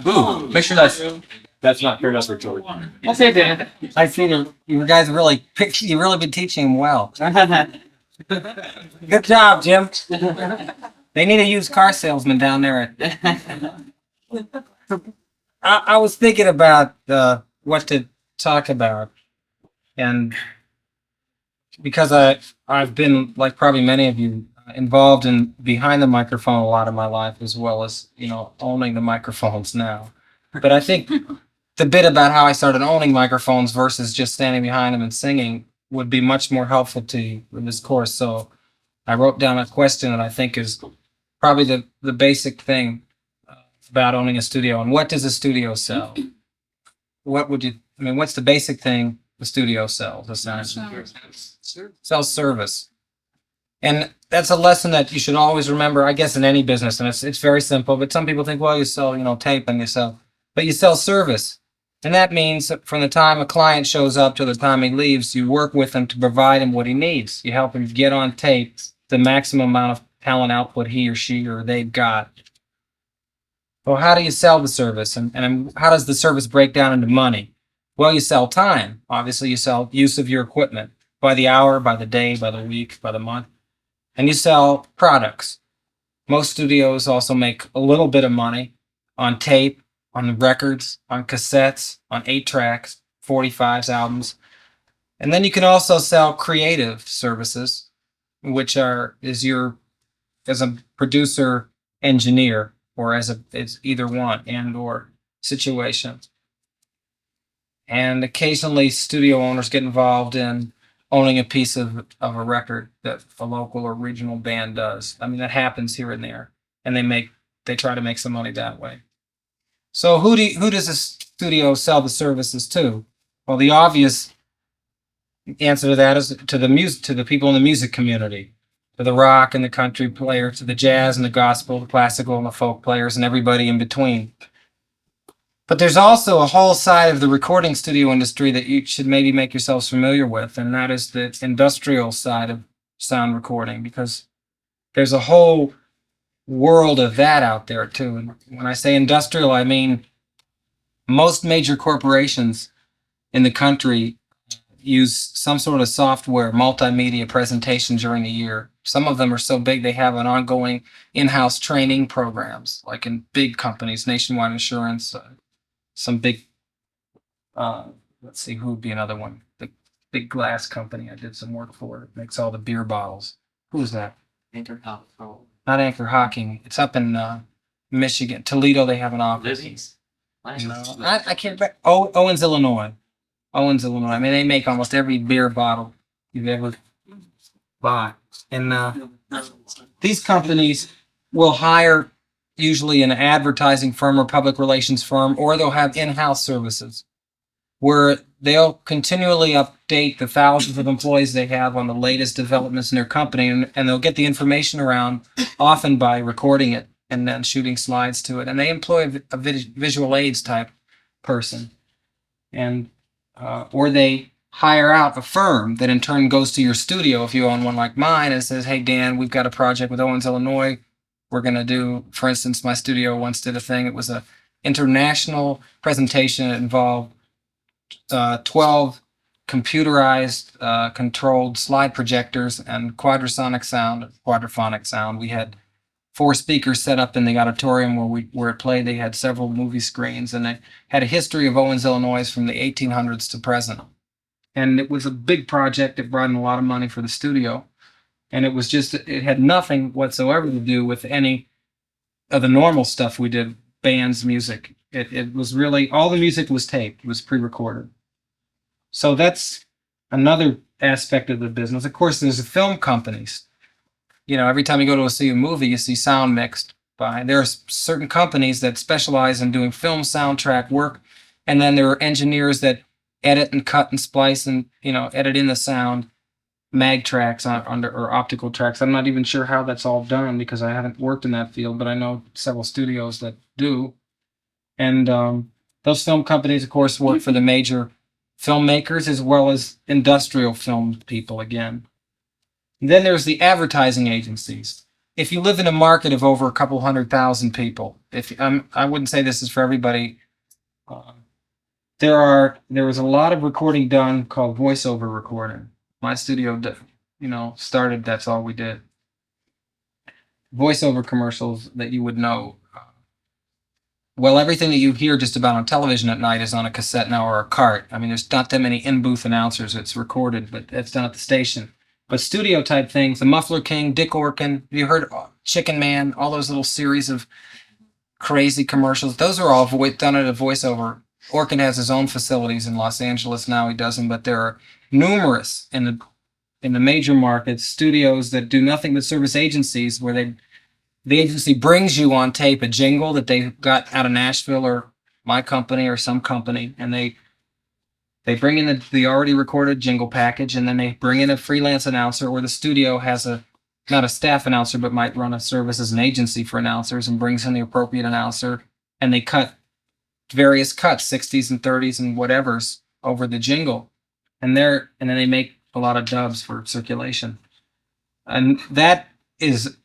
Ooh, make sure that's not turned up for George. Okay, Dan. I see you guys really you really been teaching him well. Good job, Jim. They need a used car salesman down there. I was thinking about what to talk about, and because I've been, like probably many of you, involved in behind the microphone a lot of my life, as well as owning the microphones now. But I think the bit about how I started owning microphones versus just standing behind them and singing would be much more helpful to you in this course. So I wrote down a question that I think is probably the basic thing about owning a studio. And what does a studio sell? What's the basic thing the studio sells? Essentially, sells service. And that's a lesson that you should always remember, I guess, in any business. And it's very simple, but some people think, well, you sell, tape and but you sell service. And that means that from the time a client shows up to the time he leaves, you work with him to provide him what he needs. You help him get on tape the maximum amount of talent output he or she or they've got. Well, how do you sell the service? And how does the service break down into money? Well, you sell time. Obviously, you sell use of your equipment by the hour, by the day, by the week, by the month. And you sell products. Most studios also make a little bit of money on tape, on records, on cassettes, on 8-tracks, 45s, albums. And then you can also sell creative services, which as a producer, engineer, or as either one and or situation. And occasionally studio owners get involved in owning a piece of a record that a local or regional band does. I mean, that happens here and there, and they try to make some money that way. So who does a studio sell the services to? Well, the obvious answer to that is to the people in the music community, to the rock and the country players, to the jazz and the gospel, the classical and the folk players, and everybody in between. But there's also a whole side of the recording studio industry that you should maybe make yourselves familiar with, and that is the industrial side of sound recording, because there's a whole world of that out there too. And when I say industrial, I mean most major corporations in the country use some sort of software, multimedia presentation during the year. Some of them are so big they have an ongoing in-house training programs, like in big companies, Nationwide Insurance, some big, let's see, who would be another one? The big glass company I did some work for. It makes all the beer bottles. Who's that? Anchor Hawking. Not Anchor Hawking. It's up in Michigan. Toledo, they have an office. Lizzie's. No, I can't remember. Owens, Illinois. Owens, Illinois. I mean, they make almost every beer bottle you've ever bought. And these companies will hire usually an advertising firm or public relations firm, or they'll have in-house services where they'll continually update the thousands of employees they have on the latest developments in their company, and they'll get the information around, often by recording it and then shooting slides to it. And they employ a visual aids type person, and or they hire out a firm that in turn goes to your studio if you own one like mine and says, hey, Dan, we've got a project with Owens, Illinois. We're going to do, for instance, my studio once did a thing. It was an international presentation. It involved 12 computerized, controlled slide projectors and quadraphonic sound. We had 4 speakers set up in the auditorium where it played. They had several movie screens, and they had a history of Owens, Illinois from the 1800s to present. And it was a big project. It brought in a lot of money for the studio. And it had nothing whatsoever to do with any of the normal stuff we did, bands, music. It was really, all the music was taped. It was pre-recorded. So that's another aspect of the business. Of course, there's the film companies. Every time you go to see a movie, you see sound mixed by. There are certain companies that specialize in doing film soundtrack work. And then there are engineers that edit and cut and splice and, edit in the sound. Mag tracks or optical tracks. I'm not even sure how that's all done because I haven't worked in that field, but I know several studios that do. And those film companies, of course, work for the major filmmakers as well as industrial film people again. And then there's the advertising agencies. if you live in a market of over a couple 100,000 people, I wouldn't say this is for everybody. Uh, there was a lot of recording done called voiceover recording. My studio, started. That's all we did. Voiceover commercials that you would know. Well, everything that you hear just about on television at night is on a cassette now or a cart. I mean, there's not that many in-booth announcers. It's recorded, but it's done at the station. But studio type things, the Muffler King, Dick Orkin, you heard Chicken Man, all those little series of crazy commercials. Those are all done at a voiceover. Orkin has his own facilities in Los Angeles now. He doesn't, but there are numerous in the major markets studios that do nothing but service agencies where the agency brings you on tape a jingle that they got out of Nashville or my company or some company, and they bring in the already recorded jingle package, and then they bring in a freelance announcer, or the studio has not a staff announcer, but might run a service as an agency for announcers and brings in the appropriate announcer, and they cut various cuts, 60s and 30s and whatever's over the jingle, and then they make a lot of dubs for circulation, and that is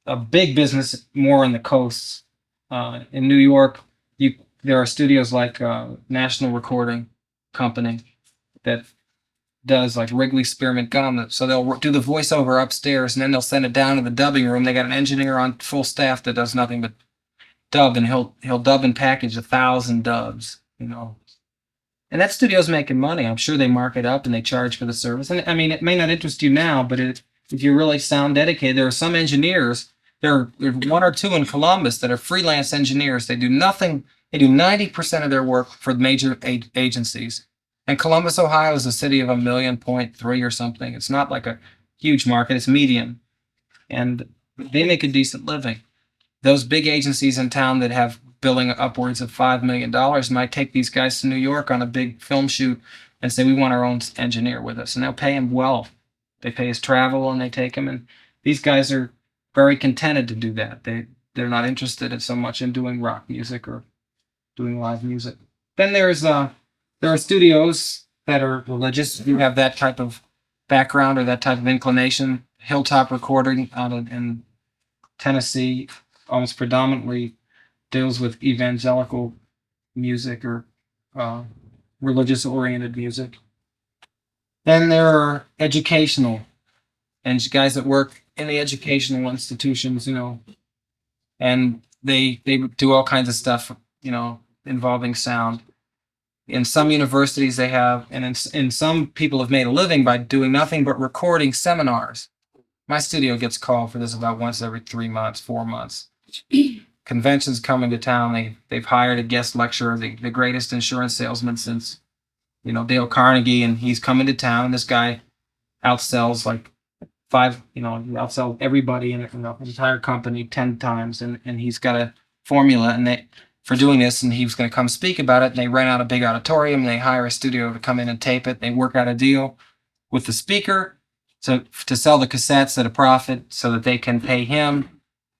a big business more on the coasts. In New York, there are studios like National Recording Company that does like Wrigley Spearmint Gum. So they'll do the voiceover upstairs and then they'll send it down to the dubbing room. They got an engineer on full staff that does nothing but dub, and he'll dub and package 1,000 dubs, And that studio's making money. I'm sure they mark it up and they charge for the service. And I mean, it may not interest you now, but if you're really sound dedicated, there are some engineers. There's one or two in Columbus that are freelance engineers. They do nothing. They do 90% of their work for major agencies. And Columbus, Ohio is a city of 1.3 million or something. It's not like a huge market. It's medium. And they make a decent living. Those big agencies in town that have billing upwards of $5 million might take these guys to New York on a big film shoot and say, we want our own engineer with us. And they'll pay him well. They pay his travel and they take him. And these guys are very contented to do that. They're not interested in so much in doing rock music or doing live music. Then there are studios that are religious. If you have that type of background or that type of inclination, Hilltop Recording out in Tennessee almost predominantly deals with evangelical music or religious-oriented music. Then there are educational and guys that work in the educational institutions, and they do all kinds of stuff, involving sound. In some universities they have, and in some people have made a living by doing nothing but recording seminars. My studio gets called for this about once every 3 months, 4 months. Conventions coming to town, they've hired a guest lecturer, the greatest insurance salesman since, Dale Carnegie, and he's coming to town. This guy outsells like outsells everybody in the entire company 10 times, and he's got a formula for doing this, and he was going to come speak about it, and they rent out a big auditorium, and they hire a studio to come in and tape it. They work out a deal with the speaker to sell the cassettes at a profit so that they can pay him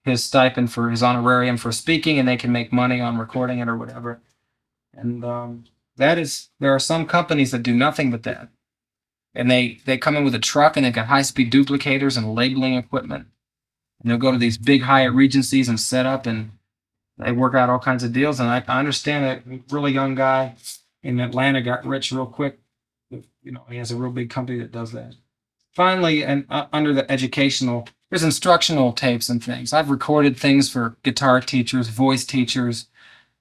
his stipend for his honorarium for speaking, and they can make money on recording it or whatever. And there are some companies that do nothing but that. And they come in with a truck, and they've got high-speed duplicators and labeling equipment. And they'll go to these big Hyatt Regencies and set up, and they work out all kinds of deals. And I understand that a really young guy in Atlanta got rich real quick. He has a real big company that does that. Finally, and under the educational, there's instructional tapes and things. I've recorded things for guitar teachers, voice teachers,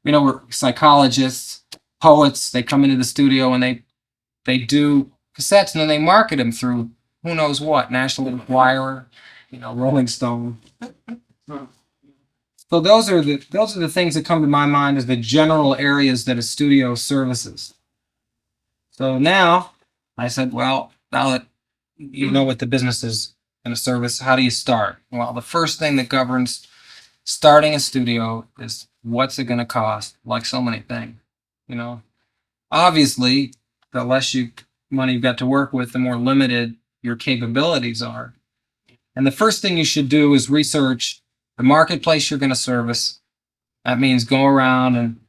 we're psychologists, poets. They come into the studio and they do cassettes, and then they market them through who knows what, National Enquirer, Rolling Stone. So those are the things that come to my mind as the general areas that a studio services. So now I said, well, now that you know what the business is in a service, how do you start? Well, the first thing that governs starting a studio is what's it going to cost, like so many things. Obviously, the less money you've got to work with, the more limited your capabilities are. And the first thing you should do is research the marketplace you're going to service. That means go around and,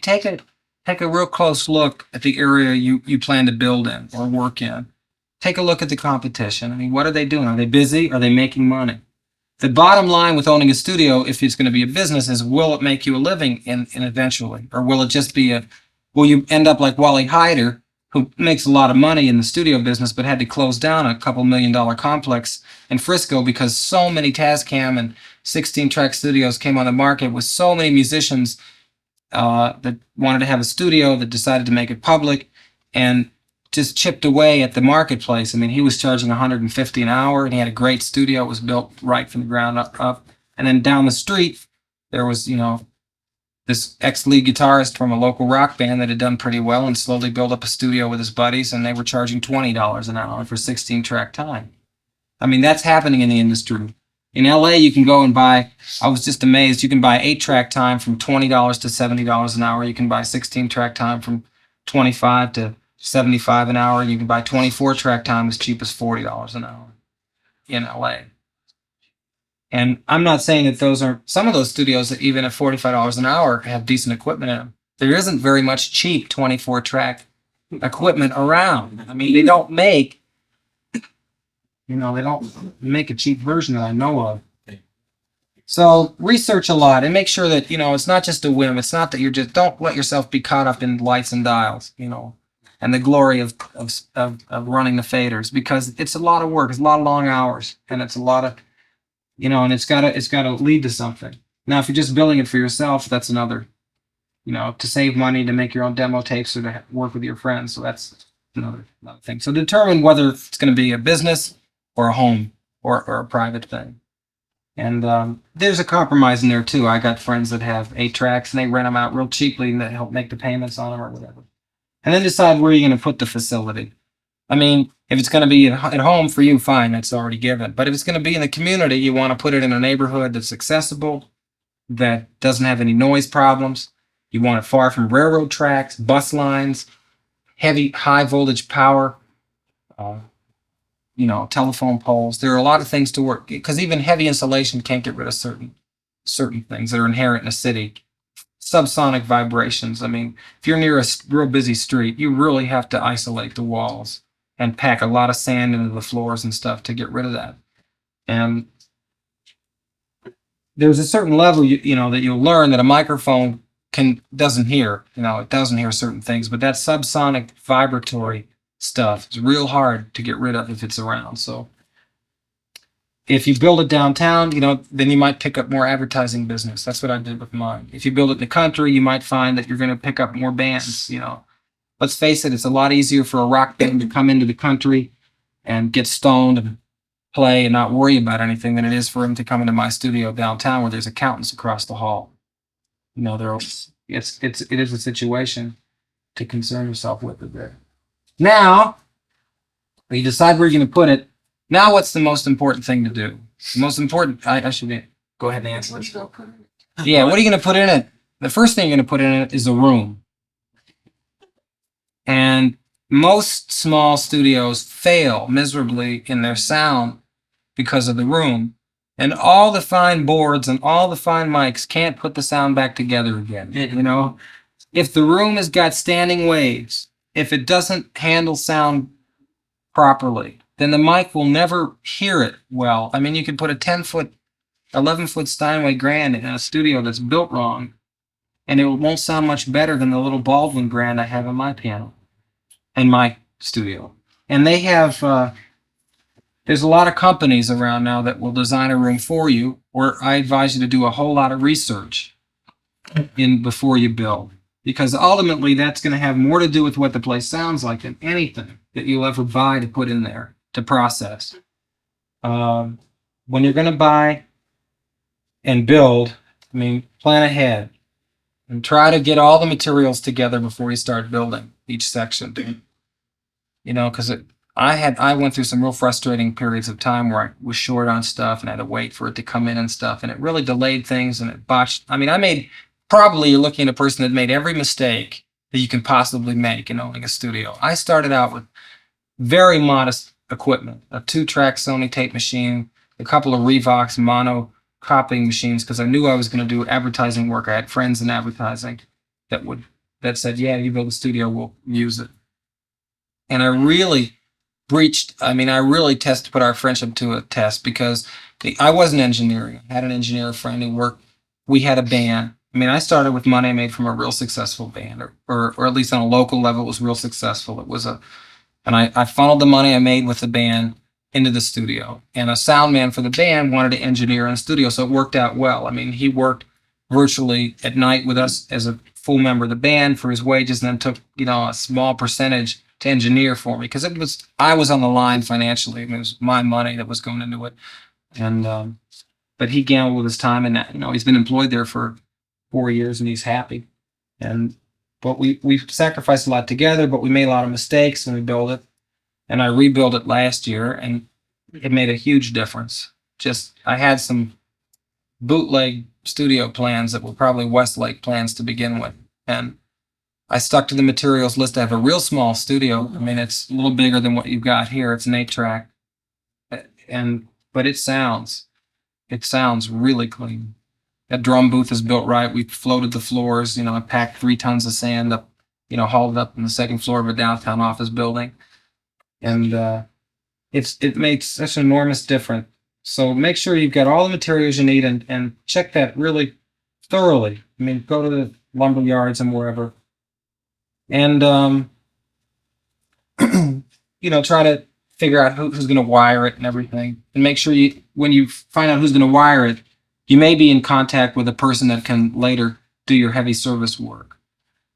take a real close look at the area you plan to build in or work in. Take a look at the competition. What are they doing? Are they busy? Are they making money? the bottom line with owning a studio, if it's going to be a business, is will it make you a living in eventually? Or will it just be will you end up like Wally Hyder, who makes a lot of money in the studio business, but had to close down a couple $1 million complex in Frisco because so many Tascam and 16-track studios came on the market with so many musicians that wanted to have a studio, that decided to make it public, and just chipped away at the marketplace. I mean, he was charging $150 an hour, and he had a great studio. It was built right from the ground up. And then down the street, there was, this ex-lead guitarist from a local rock band that had done pretty well and slowly built up a studio with his buddies, and they were charging $20 an hour for 16-track time. I mean, that's happening in the industry. In LA, you can go and buy, I was just amazed, you can buy 8-track time from $20 to $70 an hour. You can buy 16-track time from $25 to $75 an hour. You can buy 24-track time as cheap as $40 an hour in LA. And I'm not saying that those are, some of those studios that even at $45 an hour have decent equipment in them. There isn't very much cheap 24-track equipment around. I mean, they don't make a cheap version that I know of. So research a lot and make sure that, it's not just a whim. It's not that don't let yourself be caught up in lights and dials, and the glory of running the faders, because it's a lot of work. It's a lot of long hours, and it's a lot of, and it's gotta lead to something. Now, if you're just building it for yourself, that's another, to save money, to make your own demo tapes, or to work with your friends. So that's another thing. So determine whether it's going to be a business or a home or a private thing. And there's a compromise in there too. I got friends that have 8 tracks and they rent them out real cheaply and they help make the payments on them or whatever. And then decide where you're going to put the facility. I mean, if it's going to be at home for you, fine, that's already given. But if it's going to be in the community, you want to put it in a neighborhood that's accessible, that doesn't have any noise problems. You want it far from railroad tracks, bus lines, heavy, high voltage power, telephone poles. There are a lot of things to work, because even heavy insulation can't get rid of certain things that are inherent in a city. Subsonic vibrations. I mean, if you're near a real busy street, you really have to isolate the walls and pack a lot of sand into the floors and stuff to get rid of that. And there's a certain level, that you'll learn that a microphone doesn't hear. It doesn't hear certain things, but that subsonic vibratory stuff is real hard to get rid of if it's around. So if you build it downtown, then you might pick up more advertising business. That's what I did with mine. If you build it in the country, you might find that you're going to pick up more bands. Let's face it, it's a lot easier for a rock band to come into the country and get stoned and play and not worry about anything than it is for them to come into my studio downtown where there's accountants across the hall. It is a situation to concern yourself with a bit. Now, you decide where you're going to put it. Now, what's the most important thing to do? The most important, I should go ahead and answer this. Yeah, what are you going to put in it? The first thing you're going to put in it is a room. And most small studios fail miserably in their sound because of the room. And all the fine boards and all the fine mics can't put the sound back together again. If the room has got standing waves, if it doesn't handle sound properly, then the mic will never hear it well. I mean, you could put a 10-foot, 11-foot Steinway Grand in a studio that's built wrong, and it won't sound much better than the little Baldwin Grand I have in my piano, in my studio. And they have, there's a lot of companies around now that will design a room for you, or I advise you to do a whole lot of research before you build. Because ultimately, that's going to have more to do with what the place sounds like than anything that you'll ever buy to put in there to process. When you're going to buy and build, plan ahead and try to get all the materials together before you start building each section. Because I went through some real frustrating periods of time where I was short on stuff and had to wait for it to come in and stuff, and it really delayed things and it botched. Probably you're looking at a person that made every mistake that you can possibly make in owning a studio. I started out with very modest equipment, a 2-track Sony tape machine, a couple of Revox mono copying machines, because I knew I was going to do advertising work. I had friends in advertising that said, yeah, you build a studio, we'll use it. And I really put our friendship to a test, because I wasn't engineering. I had an engineer friend who worked. We had a band. I mean, I started with money I made from a real successful band, or at least on a local level, it was real successful. And I funneled the money I made with the band into the studio. And a sound man for the band wanted to engineer in the studio, so it worked out well. I mean, he worked virtually at night with us as a full member of the band for his wages, and then took, a small percentage to engineer for me because I was on the line financially. I mean, it was my money that was going into it. And but he gambled with his time, and he's been employed there for 4 years, and he's happy. And but we sacrificed a lot together, but we made a lot of mistakes when we built it. And I rebuilt it last year, and it made a huge difference. Just I had some bootleg studio plans that were probably Westlake plans to begin with, and I stuck to the materials list. I have a real small studio. I mean, it's a little bigger than what you've got here. It's an 8-track, but it sounds really clean. That drum booth is built right. We floated the floors. I packed 3 tons of sand up, hauled it up on the second floor of a downtown office building, and it makes such an enormous difference. So make sure you've got all the materials you need, and check that really thoroughly. I mean, go to the lumber yards and wherever, and try to figure out who's going to wire it and everything, and make sure when you find out who's going to wire it, you may be in contact with a person that can later do your heavy service work.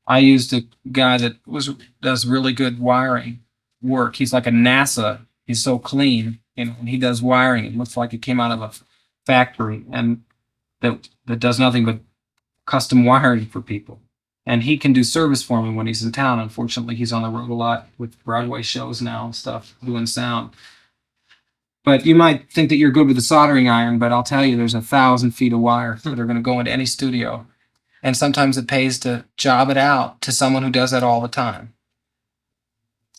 I used a guy that does really good wiring work. He's like a NASA. He's so clean, and he does wiring. It looks like it came out of a factory, and that does nothing but custom wiring for people. And he can do service for me when he's in town. Unfortunately, he's on the road a lot with Broadway shows now and stuff, doing sound. But you might think that you're good with a soldering iron, but I'll tell you, there's 1,000 feet of wire that are going to go into any studio. And sometimes it pays to job it out to someone who does that all the time.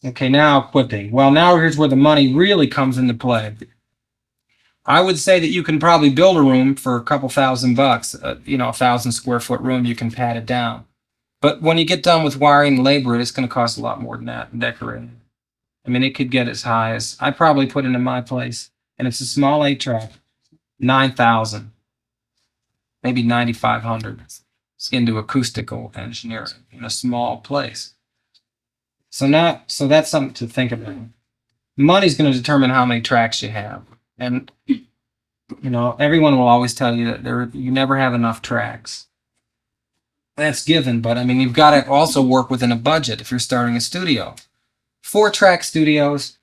Okay, now equipping. Well, now here's where the money really comes into play. I would say that you can probably build a room for a couple $1,000. 1,000 square foot room, you can pad it down. But when you get done with wiring and labor, it's going to cost a lot more than that and decorating. I mean, it could get as high as I probably put into my place, and it's a small 8-track, 9,000, maybe 9,500 into acoustical engineering in a small place. So that's something to think about. Money's going to determine how many tracks you have, and everyone will always tell you that you never have enough tracks. That's given, but I mean, you've got to also work within a budget if you're starting a studio. 4-track studios,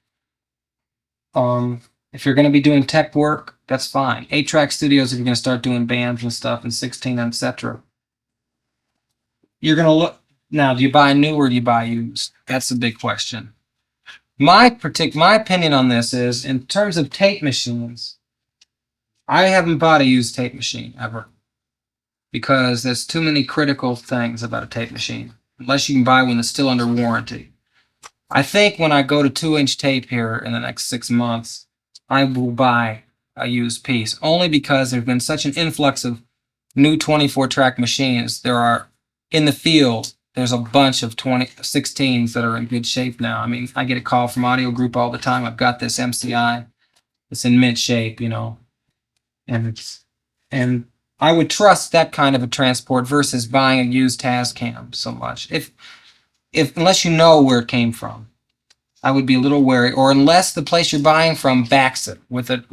if you're going to be doing tech work, that's fine. 8-track studios if you're going to start doing bands and stuff, and 16, etc. You're going to look now. Do you buy new or do you buy used? That's the big question. My opinion on this is, in terms of tape machines, I haven't bought a used tape machine ever, because there's too many critical things about a tape machine, unless you can buy one that's still under warranty. I think when I go to 2-inch tape here in the next 6 months, I will buy a used piece, only because there's been such an influx of new 24-track machines. There are, in the field, there's a bunch of 16s that are in good shape now. I mean, I get a call from Audio Group all the time. I've got this MCI. It's in mint shape, and I would trust that kind of a transport versus buying a used Tascam so much. Unless you know where it came from, I would be a little wary, or unless the place you're buying from backs it with a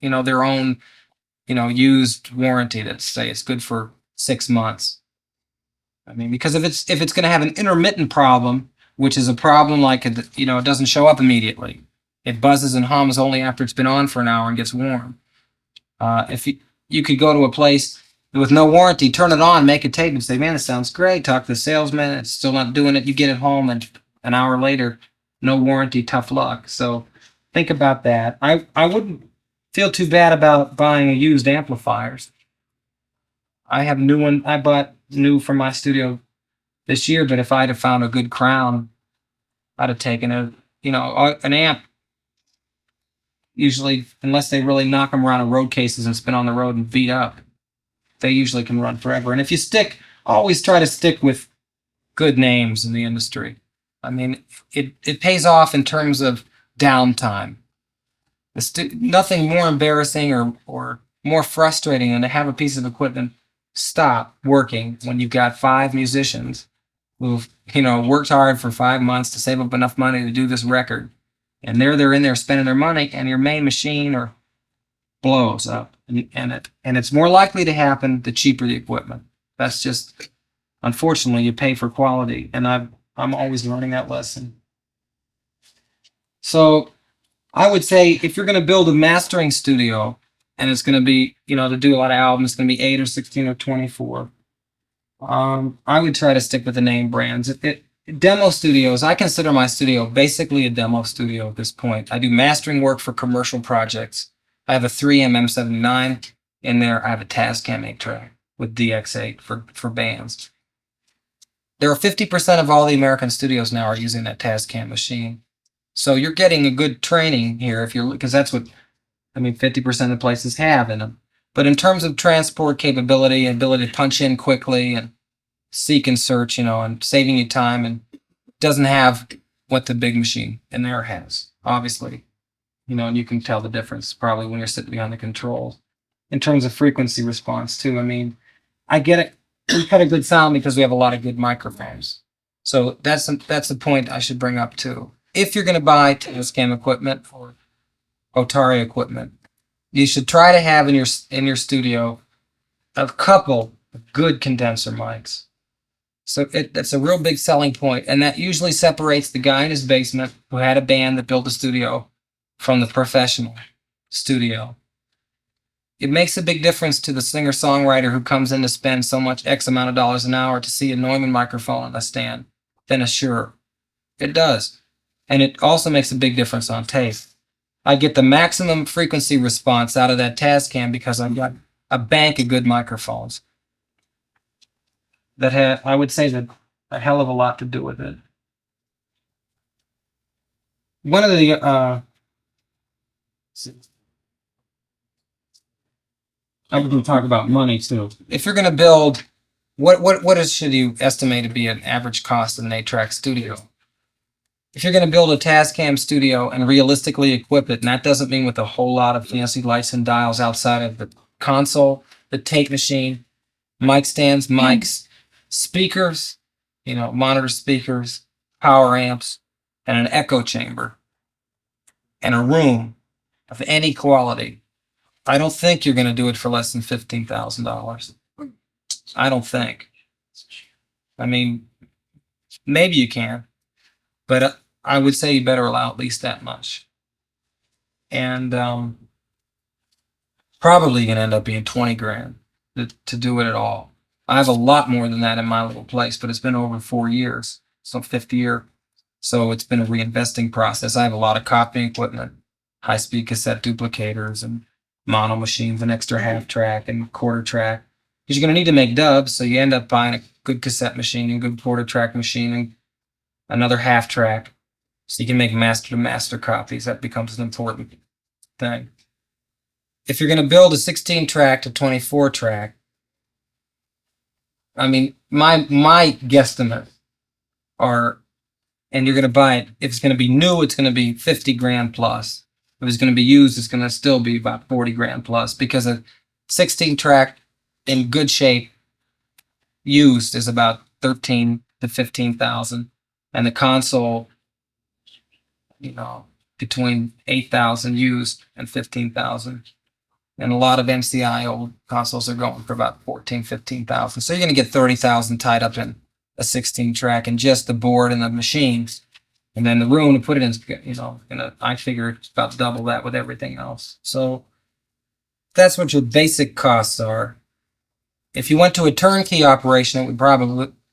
their own used warranty that say it's good for 6 months. I mean, because if it's going to have an intermittent problem, which is a problem like it doesn't show up immediately, it buzzes and hums only after it's been on for an hour and gets warm. If you could go to a place with no warranty, turn it on, make a tape, and say, "Man, it sounds great." Talk to the salesman. It's still not doing it. You get it home, and an hour later, no warranty. Tough luck. So think about that. I wouldn't feel too bad about buying a used amplifiers. I have new one. I bought new for my studio this year, but if I'd have found a good crown, I'd have taken an amp. Usually, unless they really knock them around in road cases and spin on the road and beat up, they usually can run forever. And if you always try to stick with good names in the industry. I mean, it pays off in terms of downtime. Nothing more embarrassing or more frustrating than to have a piece of equipment stop working when you've got 5 musicians who've, worked hard for 5 months to save up enough money to do this record. And they're in there spending their money, and your main machine blows up. And it's more likely to happen the cheaper the equipment. That's just, unfortunately, you pay for quality. And I'm always learning that lesson. So I would say if you're going to build a mastering studio, and it's going to be, to do a lot of albums, it's going to be 8 or 16 or 24. I would try to stick with the name brands. Demo studios, I consider my studio basically a demo studio at this point. I do mastering work for commercial projects. I have a 3M M79 in there. I have a Tascam 8-track with DX8 for bands. There are 50% of all the American studios now are using that Tascam machine. So you're getting a good training here because that's what 50% of the places have in them. But in terms of transport capability and ability to punch in quickly and seek and search, and saving you time, and doesn't have what the big machine in there has, obviously. And you can tell the difference probably when you're sitting behind the controls. In terms of frequency response too, I get it. We got a good sound because we have a lot of good microphones. So that's the point I should bring up too. If you're going to buy Tascam equipment or Otari equipment, you should try to have in your studio a couple of good condenser mics. So that's a real big selling point, and that usually separates the guy in his basement who had a band that built a studio from the professional studio. It makes a big difference to the singer-songwriter who comes in to spend so much X amount of dollars an hour to see a Neumann microphone on a stand than a Shure. It does. And it also makes a big difference on tape. I get the maximum frequency response out of that Tascam because I've got a bank of good microphones that I would say that a hell of a lot to do with it. One of the I was going to talk about money too. If you're going to build, should you estimate to be an average cost of an 8-track studio? If you're going to build a Tascam studio and realistically equip it, and that doesn't mean with a whole lot of fancy lights and dials outside of the console, the tape machine, mic stands, mics, speakers, monitor speakers, power amps, and an echo chamber, and a room of any quality, I don't think you're going to do it for less than $15,000. I don't think. Maybe you can, but I would say you better allow at least that much. And probably going to end up being 20 grand to do it at all. I have a lot more than that in my little place, but it's been over 4 years, so 5th year. So it's been a reinvesting process. I have a lot of copying equipment, high-speed cassette duplicators and mono machines, an extra half track and quarter track. Because you're going to need to make dubs, so you end up buying a good cassette machine and good quarter track machine and another half track, so you can make master-to-master copies. That becomes an important thing. If you're going to build a 16-track to 24-track, my guesstimate are, and you're going to buy it, if it's going to be new, it's going to be 50 grand plus. If it's going to be used, it's going to still be about 40 grand plus, because a 16-track in good shape used is about 13 to 15,000, and the console, between 8,000 used and 15,000. And a lot of MCI old consoles are going for about 14, 15,000. So you're going to get 30,000 tied up in a 16-track and just the board and the machines. And then the room to put it in, I figure it's about double that with everything else. So that's what your basic costs are. If you went to a turnkey operation, it would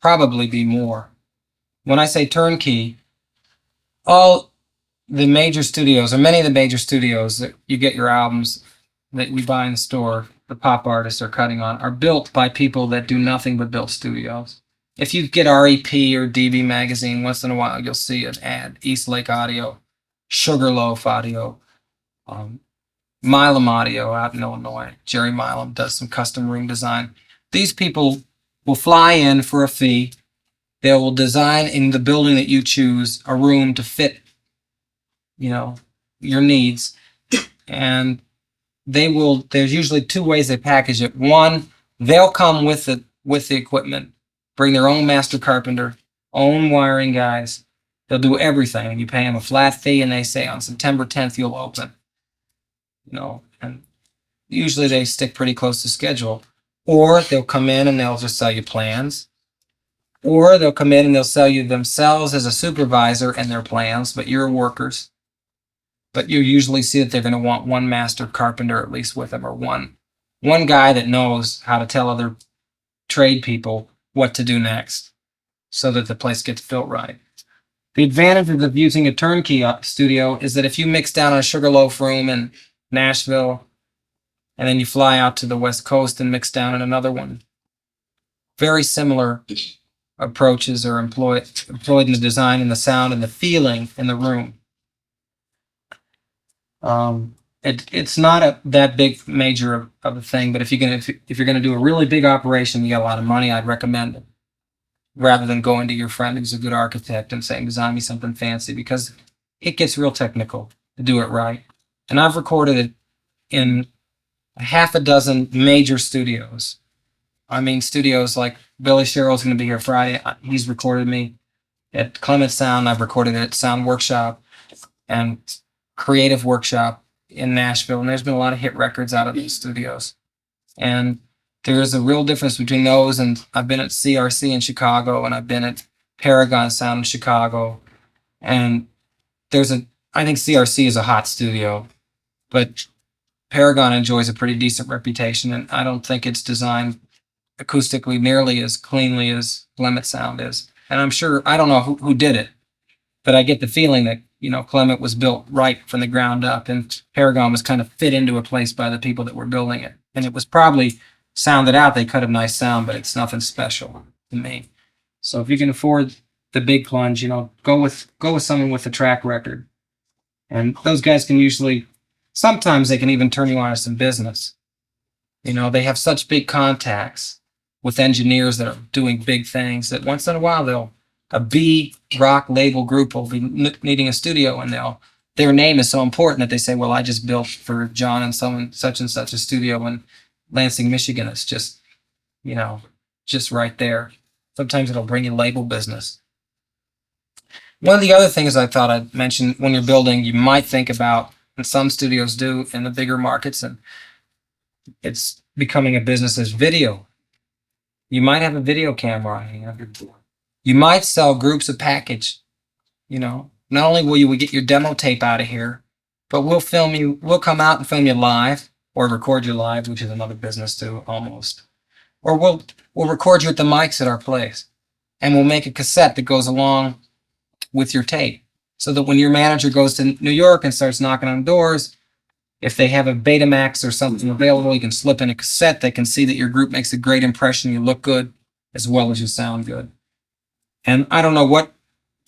probably be more. When I say turnkey, all the major studios, or many of the major studios that you get your albums that we buy in the store, the pop artists are cutting on, are built by people that do nothing but build studios. If you get REP or DB Magazine, once in a while you'll see an ad. East Lake Audio, Sugarloaf Audio, Milam Audio out in Illinois. Jerry Milam does some custom room design. These people will fly in for a fee. They will design in the building that you choose a room to fit, your needs. and there's usually two ways they package it. One, they'll come with the equipment, bring their own master carpenter, own wiring guys. They'll do everything, and you pay them a flat fee, and they say on September 10th you'll open. And usually they stick pretty close to schedule. Or they'll come in and they'll just sell you plans. Or they'll come in and they'll sell you themselves as a supervisor and their plans, but you're workers. But you usually see that they're going to want one master carpenter at least with them, or one guy that knows how to tell other trade people what to do next so that the place gets built right. The advantage of using a turnkey studio is that if you mix down a Sugarloaf room in Nashville and then you fly out to the West Coast and mix down in another one, very similar approaches are employed in the design and the sound and the feeling in the room. It's not that big major of a thing, but if you're gonna do a really big operation, you got a lot of money, I'd recommend it, rather than going to your friend who's a good architect and saying, design me something fancy, because it gets real technical to do it right. And I've recorded it in a half a dozen major studios. I mean, studios like Billy Sherrill's going to be here Friday. He's recorded me at Clement Sound. I've recorded it at Sound Workshop and Creative Workshop in Nashville. And there's been a lot of hit records out of these studios. And there's a real difference between those. And I've been at CRC in Chicago, and I've been at Paragon Sound in Chicago. And I think CRC is a hot studio, but Paragon enjoys a pretty decent reputation, and I don't think it's designed acoustically nearly as cleanly as Clement Sound is. And I'm sure, I don't know who did it, but I get the feeling that, Clement was built right from the ground up, and Paragon was kind of fit into a place by the people that were building it. And it was probably sounded out. They cut a nice sound, but it's nothing special to me. So if you can afford the big plunge, go with someone with a track record. And those guys can usually, sometimes they can even turn you on to some business. They have such big contacts with engineers that are doing big things that once in a while a B rock label group will be needing a studio, and their name is so important that they say, well, I just built for John and someone such and such a studio in Lansing, Michigan. It's just, just right there. Sometimes it'll bring you label business. One of the other things I thought I'd mention when you're building, you might think about, and some studios do in the bigger markets, and it's becoming a business, as video. You might have a video camera on hand. You might sell groups a package. Not only will we get your demo tape out of here, but we'll come out and film you live, or record you live, which is another business too, almost. Or we'll record you at the mics at our place, and we'll make a cassette that goes along with your tape, so that when your manager goes to New York and starts knocking on doors, if they have a Betamax or something available, you can slip in a cassette. They can see that your group makes a great impression. You look good as well as you sound good. And I don't know what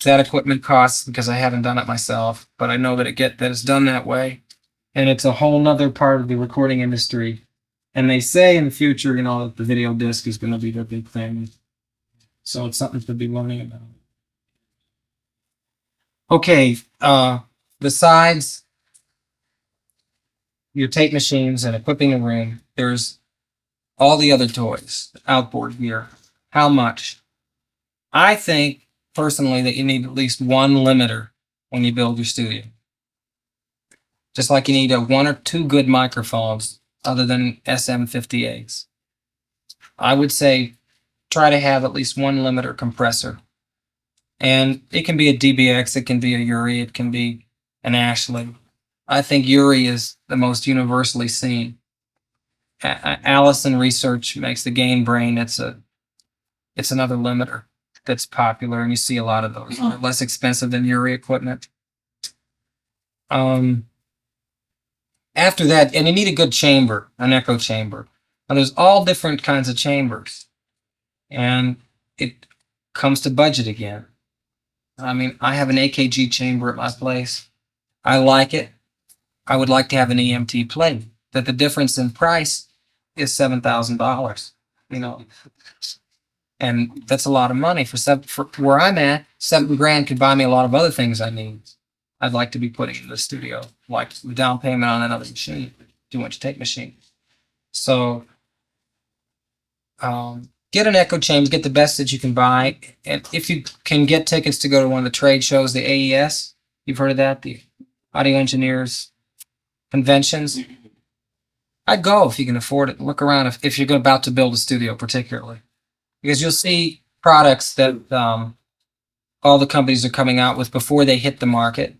that equipment costs, because I haven't done it myself, but I know that it's done that way. And it's a whole nother part of the recording industry. And they say in the future, that the video disc is going to be the big thing. So it's something to be learning about. Okay, besides your tape machines and equipping a room, there's all the other toys, outboard gear. How much? I think, personally, that you need at least one limiter when you build your studio. Just like you need one or two good microphones other than SM58s. I would say try to have at least one limiter compressor. And it can be a DBX, it can be a Uri, it can be an Ashley. I think Uri is the most universally seen. Allison Research makes the Gain Brain. It's another limiter that's popular, and you see a lot of those. They're less expensive than Uri equipment. After that, and you need a good chamber, an echo chamber. Now, there's all different kinds of chambers, and it comes to budget again. I mean, I have an AKG chamber at my place. I like it. I would like to have an EMT plate. That the difference in price is $7,000. And that's a lot of money for where I'm at. $7,000 could buy me a lot of other things I need. I'd like to be putting in the studio, like the down payment on another machine, too much tape machine. So get an echo chamber, get the best that you can buy. And if you can get tickets to go to one of the trade shows, the AES, you've heard of that, the Audio Engineers Conventions, I'd go if you can afford it. Look around if you're about to build a studio, particularly, because you'll see products that all the companies are coming out with before they hit the market.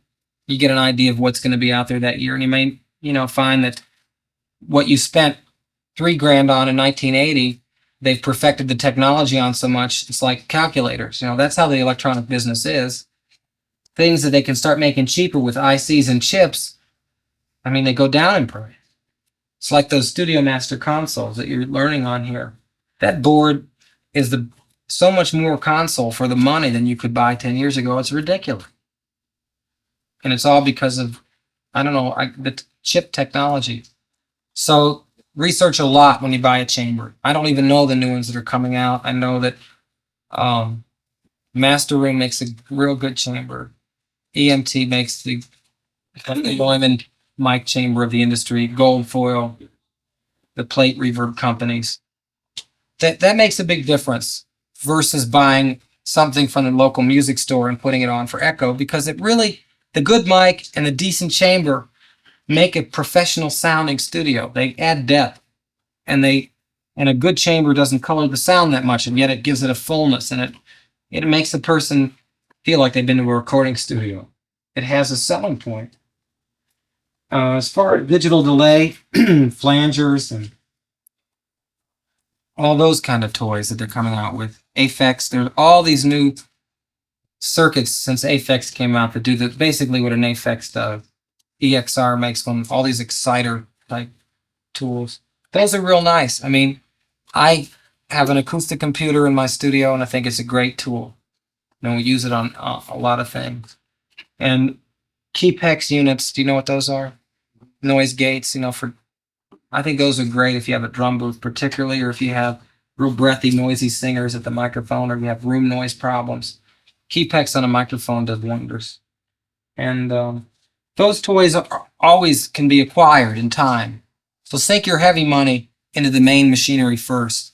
You get an idea of what's going to be out there that year, and you may, find that what you spent $3,000 on in 1980, they've perfected the technology on so much. It's like calculators. That's how the electronic business is. Things that they can start making cheaper with ICs and chips, they go down in price. It's like those Studio Master consoles that you're learning on here. That board is so much more console for the money than you could buy 10 years ago. It's ridiculous. And it's all because of, the chip technology. So research a lot when you buy a chamber. I don't even know the new ones that are coming out. I know that Master Room makes a real good chamber. EMT makes the Neumann mic chamber of the industry. Gold Foil, the plate reverb companies. That makes a big difference versus buying something from the local music store and putting it on for echo, because the good mic and the decent chamber make a professional sounding studio. They add depth, and a good chamber doesn't color the sound that much, and yet it gives it a fullness, and it makes a person feel like they've been to a recording studio. It has a selling point. As far as digital delay, flangers, and all those kind of toys that they're coming out with, Aphex, there's all these new circuits since Aphex came out that do basically what an Aphex does. EXR makes one, all these exciter type tools. Those are real nice. I have an acoustic computer in my studio, and I think it's a great tool. We use it on a lot of things. And Keypex units, do you know what those are? Noise gates, I think those are great if you have a drum booth particularly, or if you have real breathy, noisy singers at the microphone, or you have room noise problems. Keypex on a microphone does wonders. And those toys always can be acquired in time. So sink your heavy money into the main machinery first.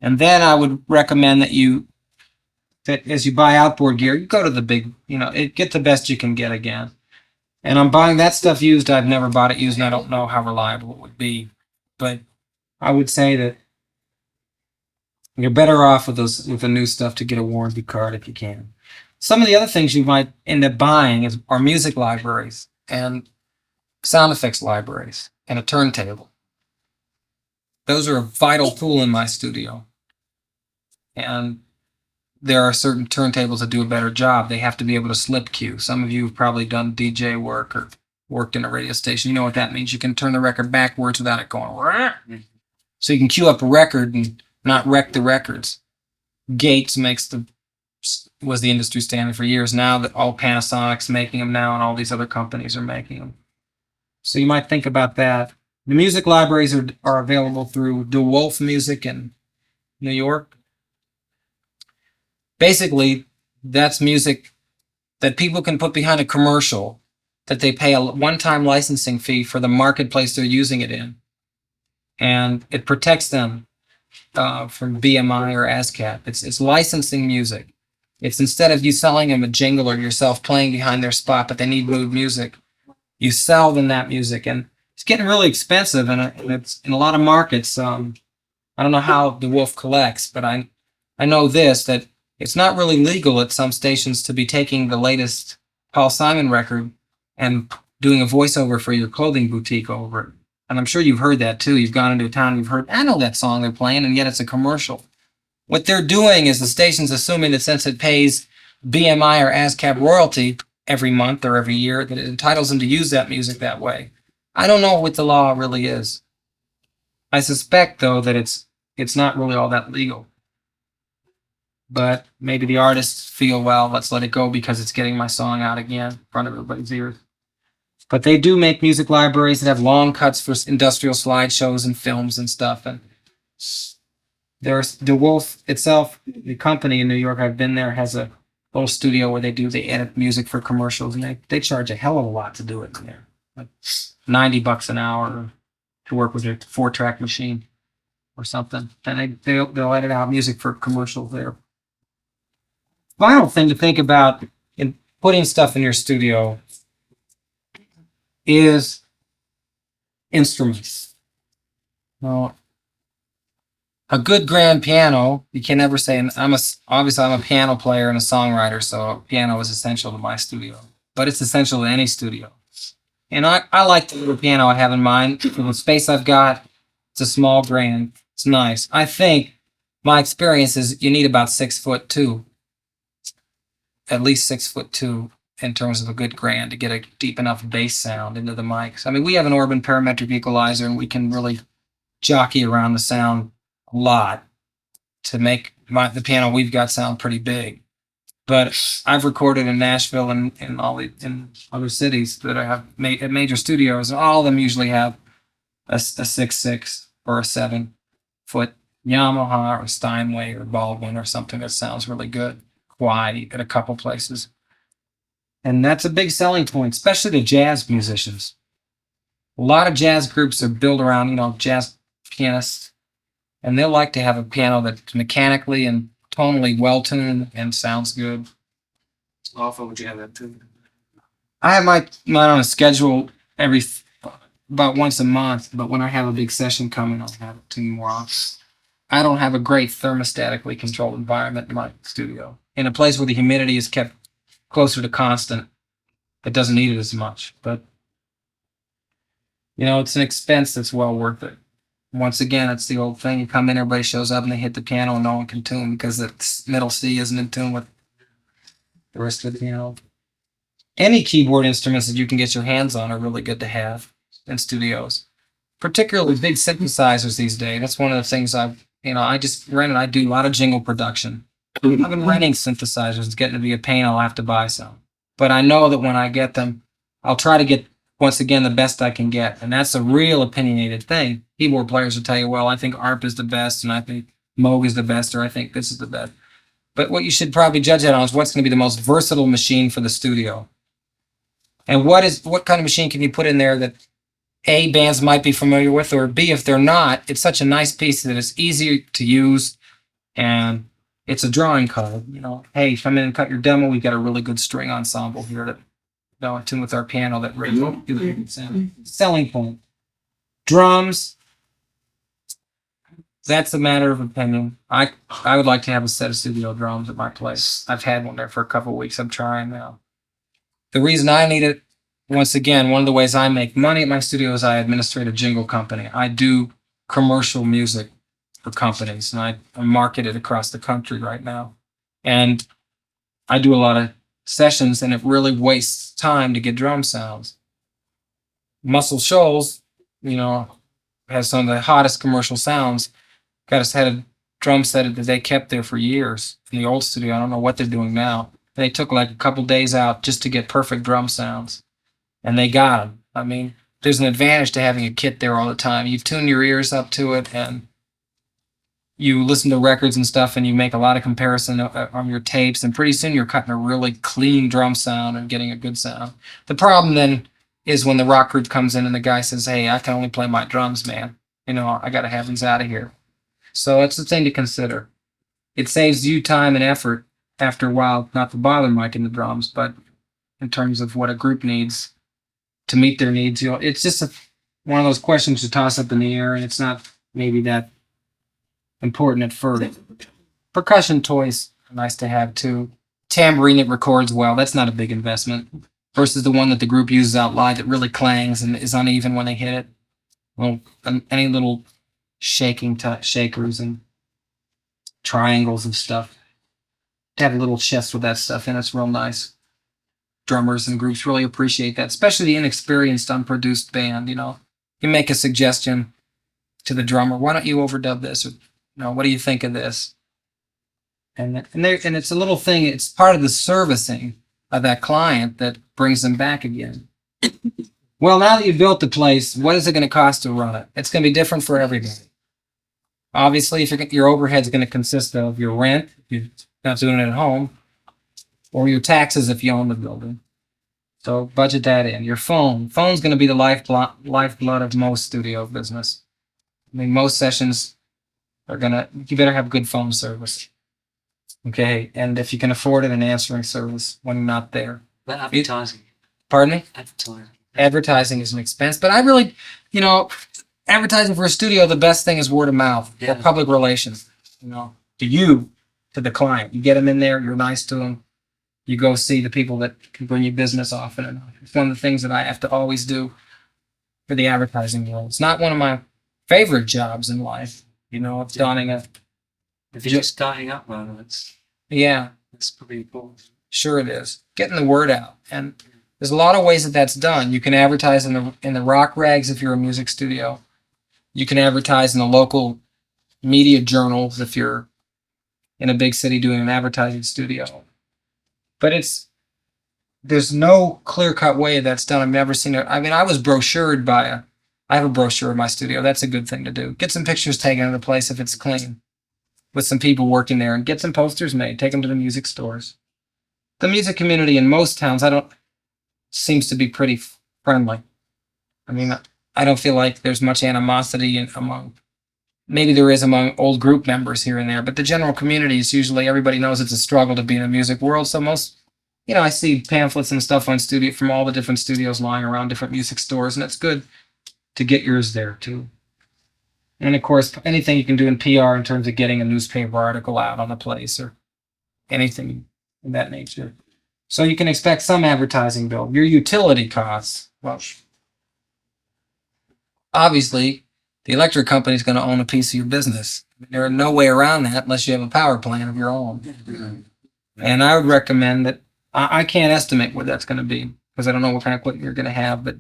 And then I would recommend that as you buy outboard gear, you go to the big, get the best you can get again. And I'm buying that stuff used. I've never bought it used, and I don't know how reliable it would be. But I would say that you're better off with the new stuff to get a warranty card if you can. Some of the other things you might end up buying are music libraries and sound effects libraries and a turntable. Those are a vital tool in my studio. And there are certain turntables that do a better job. They have to be able to slip cue. Some of you have probably done DJ work or worked in a radio station. You know what that means. You can turn the record backwards without it going. So you can cue up a record and not wreck the records. Gates was the industry standard for years. Now that all Panasonic's making them now, and all these other companies are making them. So you might think about that. The music libraries are available through DeWolf Music in New York. Basically, that's music that people can put behind a commercial that they pay a one-time licensing fee for the marketplace they're using it in. And it protects them from BMI or ASCAP. It's licensing music. It's instead of you selling them a jingle or yourself playing behind their spot, but they need mood music, you sell them that music. And it's getting really expensive, and it's in a lot of markets. I don't know how DeWolf collects, but I know that it's not really legal at some stations to be taking the latest Paul Simon record and doing a voiceover for your clothing boutique over it. And I'm sure you've heard that too. You've gone into a town, you've heard, I know that song they're playing, and yet it's a commercial. What they're doing is the station's assuming that since it pays BMI or ASCAP royalty every month or every year, that it entitles them to use that music that way. I don't know what the law really is. I suspect, though, that it's not really all that legal. But maybe the artists feel, well, let's let it go because it's getting my song out again in front of everybody's ears. But they do make music libraries that have long cuts for industrial slideshows and films and stuff. And there's DeWolf itself, the company in New York, I've been there, has a little studio where they edit music for commercials, and they charge a hell of a lot to do it in there. Like $90 an hour to work with a 4-track machine or something. And they'll edit out music for commercials there. Final thing to think about in putting stuff in your studio is instruments. Well, a good grand piano, you can never say, obviously I'm a piano player and a songwriter, so piano is essential to my studio, but it's essential to any studio. And I like the little piano I have in mind. For the space I've got, it's a small grand. It's nice. I think my experience is you need about 6'2", at least 6'2", in terms of a good grand to get a deep enough bass sound into the mics. I mean, we have an Orban parametric equalizer, and we can really jockey around the sound a lot to make the piano we've got sound pretty big. But I've recorded in Nashville and in other cities that I have at major studios, and all of them usually have a 6'6" or a 7-foot Yamaha or Steinway or Baldwin or something that sounds really good, quiet at a couple places. And that's a big selling point, especially to jazz musicians. A lot of jazz groups are built around, jazz pianists, and they'll like to have a piano that's mechanically and tonally well-tuned and sounds good. How often would you have that tuned? I have mine on a schedule about once a month, but when I have a big session coming, I'll have it tuned more often. I don't have a great thermostatically controlled environment in my studio. In a place where the humidity is kept closer to constant, it doesn't need it as much. But, it's an expense that's well worth it. Once again, it's the old thing. You come in, everybody shows up, and they hit the piano, and no one can tune because the middle C isn't in tune with the rest of the piano. Any keyboard instruments that you can get your hands on are really good to have in studios, particularly big synthesizers these days. That's one of the things I just rented. I do a lot of jingle production. I've been renting synthesizers. It's getting to be a pain. I'll have to buy some. But I know that when I get them, I'll try to get, once again, the best I can get. And that's a real opinionated thing. Keyboard players will tell you, well, I think ARP is the best, and I think Moog is the best, or I think this is the best. But what you should probably judge that on is what's going to be the most versatile machine for the studio. And what kind of machine can you put in there that A, bands might be familiar with, or B, if they're not, it's such a nice piece that it's easy to use, and it's a drawing card. Hey, come in and cut your demo. We've got a really good string ensemble here that in tune with our piano that really do the good sound. Selling point. Drums. That's a matter of opinion. I would like to have a set of studio drums at my place. I've had one there for a couple of weeks. I'm trying now. The reason I need it, once again, one of the ways I make money at my studio is I administrate a jingle company. I do commercial music for companies, and I market it across the country right now. And I do a lot of sessions, and it really wastes time to get drum sounds. Muscle Shoals, has some of the hottest commercial sounds. Got us had a drum set that they kept there for years in the old studio. I don't know what they're doing now. They took like a couple days out just to get perfect drum sounds, and they got them. I mean, there's an advantage to having a kit there all the time. You tune your ears up to it, and you listen to records and stuff, and you make a lot of comparison on your tapes, and pretty soon you're cutting a really clean drum sound and getting a good sound. The problem then is when the rock group comes in and the guy says, hey, I can only play my drums, man. I got to have these out of here. So it's the thing to consider. It saves you time and effort after a while, not to bother miking the drums, but in terms of what a group needs to meet their needs. It's just one of those questions to toss up in the air, and it's not maybe that important at first. Percussion toys are nice to have too. Tambourine that records well, that's not a big investment, versus the one that the group uses out live that really clangs and is uneven when they hit it. Well, any little shakers and triangles and stuff. To have a little chest with that stuff in it's real nice. Drummers and groups really appreciate that, especially the inexperienced, unproduced band. You make a suggestion to the drummer, why don't you overdub this? Or, what do you think of this? And it's a little thing, it's part of the servicing of that client that brings them back again. Well, now that you've built the place, what is it going to cost to run it? It's going to be different for everybody. Obviously, if your overhead is going to consist of your rent, if you're not doing it at home, or your taxes if you own the building. So budget that in. Your phone's going to be the lifeblood of most studio business. I mean, most sessions you better have good phone service. Okay, and if you can afford it, an answering service when you're not there. But advertising. Pardon me? Advertising. Advertising is an expense, but I really, advertising for a studio, the best thing is word of mouth or public relations. To the client. You get them in there, you're nice to them. You go see the people that can bring you business often enough. It's one of the things that I have to always do for the advertising world. It's not one of my favorite jobs in life. It's donning a. If you're just starting up, rather, it's pretty important. Sure, it is getting the word out, and there's a lot of ways that that's done. You can advertise in the rock rags if you're a music studio. You can advertise in the local media journals if you're in a big city doing an advertising studio. But there's no clear-cut way that's done. I've never seen it. I mean, I was brochured I have a brochure in my studio. That's a good thing to do. Get some pictures taken of the place if it's clean with some people working there, and get some posters made. Take them to the music stores. The music community in most towns, seems to be pretty friendly. I mean, I don't feel like there's much animosity maybe there is among old group members here and there, but the general community is usually, everybody knows it's a struggle to be in the music world. So most, I see pamphlets and stuff from all the different studios lying around different music stores, and it's good to get yours there too. And of course, anything you can do in PR in terms of getting a newspaper article out on the place or anything in that nature. So you can expect some advertising bill. Your utility costs, well, obviously, the electric company is going to own a piece of your business. There are no way around that unless you have a power plant of your own. And I would recommend that, I can't estimate what that's going to be because I don't know what kind of equipment you're going to have, but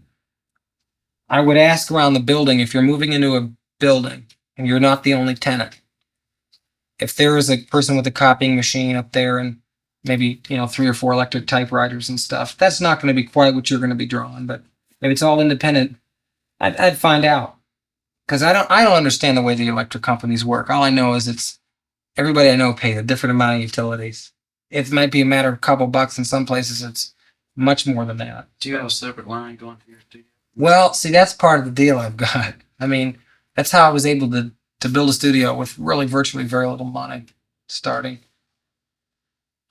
I would ask around the building, if you're moving into a building and you're not the only tenant, if there is a person with a copying machine up there and maybe, 3 or 4 electric typewriters and stuff, that's not going to be quite what you're going to be drawing. But if it's all independent, I'd find out. Because I don't understand the way the electric companies work. All I know is everybody I know pays a different amount of utilities. It might be a matter of a couple bucks. In some places, it's much more than that. Do you have a separate line going to your studio? Well, see, that's part of the deal I've got. I mean, that's how I was able to build a studio with really virtually very little money starting.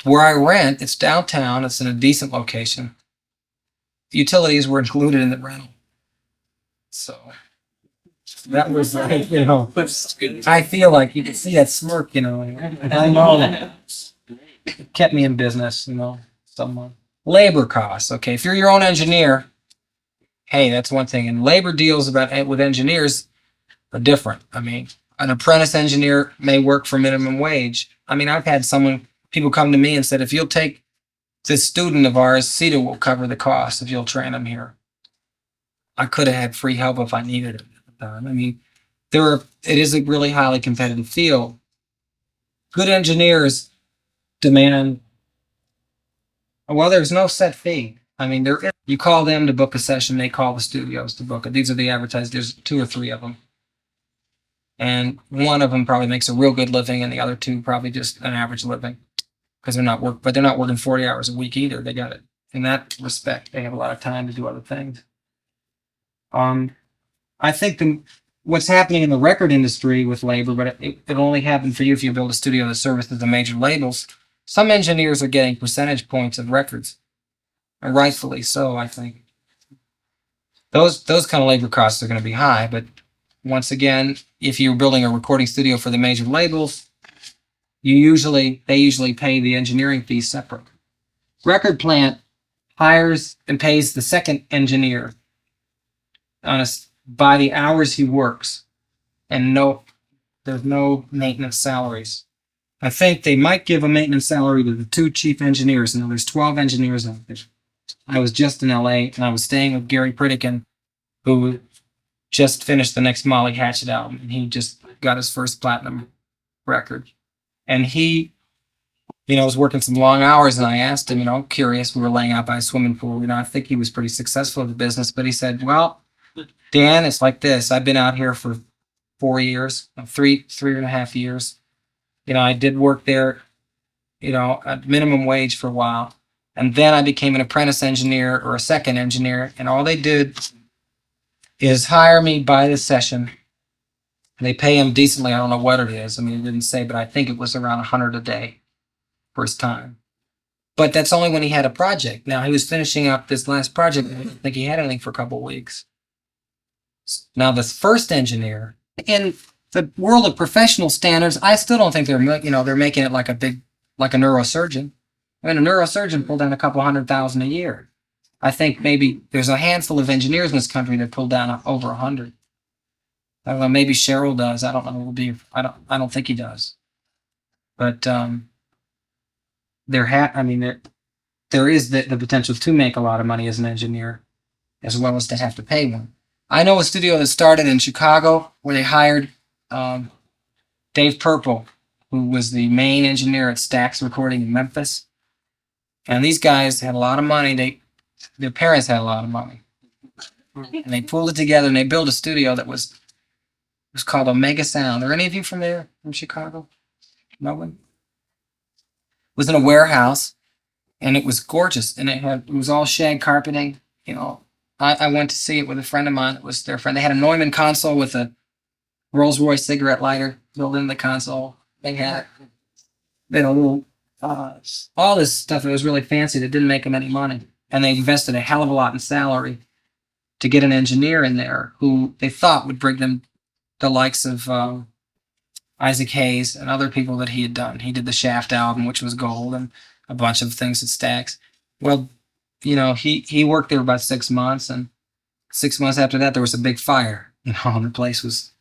Where I rent, it's downtown. It's in a decent location. The utilities were included in the rental. So that was like, I feel like you can see that smirk, and I know that it kept me in business, somewhat. Labor costs, okay. If you're your own engineer, hey, that's one thing. And labor deals with engineers are different. I mean, an apprentice engineer may work for minimum wage. I mean, I've had people come to me and said, if you'll take this student of ours, CETA will cover the cost if you'll train him here. I could have had free help if I needed it at the time. I mean, it is a really highly competitive field. Good engineers demand, well, there's no set fee. I mean, you call them to book a session, they call the studios to book it. These are the advertisers. There's 2 or 3 of them. And one of them probably makes a real good living, and the other 2 probably just an average living. Because they're not working 40 hours a week either. They got it. In that respect, they have a lot of time to do other things. I think what's happening in the record industry with labor, but it'll only happen for you if you build a studio that services the major labels. Some engineers are getting percentage points of records, and rightfully so. I think those kind of labor costs are going to be high. But once again, if you're building a recording studio for the major labels, they usually pay the engineering fee separate. Record plant hires and pays the second engineer by the hours he works, and there's no maintenance salaries. I think they might give a maintenance salary to the 2 chief engineers. Now there's 12 engineers out there. I was just in LA and I was staying with Gary Pritikin, who just finished the next Molly Hatchet album, and he just got his first platinum record. And he, was working some long hours, and I asked him, curious, we were laying out by a swimming pool, I think he was pretty successful in the business, but he said, well, Dan, it's like this. I've been out here for 4 years, 3.5 years. I did work there, at minimum wage for a while. And then I became an apprentice engineer or a second engineer. And all they did is hire me by the session. And they pay him decently. I don't know what it is. I mean, it didn't say, but I think it was around 100 a day for his time. But that's only when he had a project. Now, he was finishing up this last project. I didn't think he had anything for a couple of weeks. Now, this first engineer, in the world of professional standards, I still don't think they're making it like a neurosurgeon. I mean, a neurosurgeon pulled down a couple $100,000 a year. I think maybe there's a handful of engineers in this country that pull down over 100. I don't know. Maybe Cheryl does. I don't know. I don't think he does. But there is the potential to make a lot of money as an engineer, as well as to have to pay one. I know a studio that started in Chicago where they hired Dave Purple, who was the main engineer at Stax Recording in Memphis. And these guys had a lot of money. Their parents had a lot of money. And they pulled it together and they built a studio that was called Omega Sound. Are any of you from there, from Chicago? No one? It was in a warehouse and it was gorgeous. And it was all shag carpeting. I went to see it with a friend of mine. It was their friend. They had a Neumann console with a Rolls-Royce cigarette lighter built into the console. They had a little, all this stuff that was really fancy that didn't make them any money. And they invested a hell of a lot in salary to get an engineer in there who they thought would bring them the likes of Isaac Hayes and other people that he had done. He did the Shaft album, which was gold, and a bunch of things at Stax. Well, he worked there about 6 months, and 6 months after that, there was a big fire. And the place was.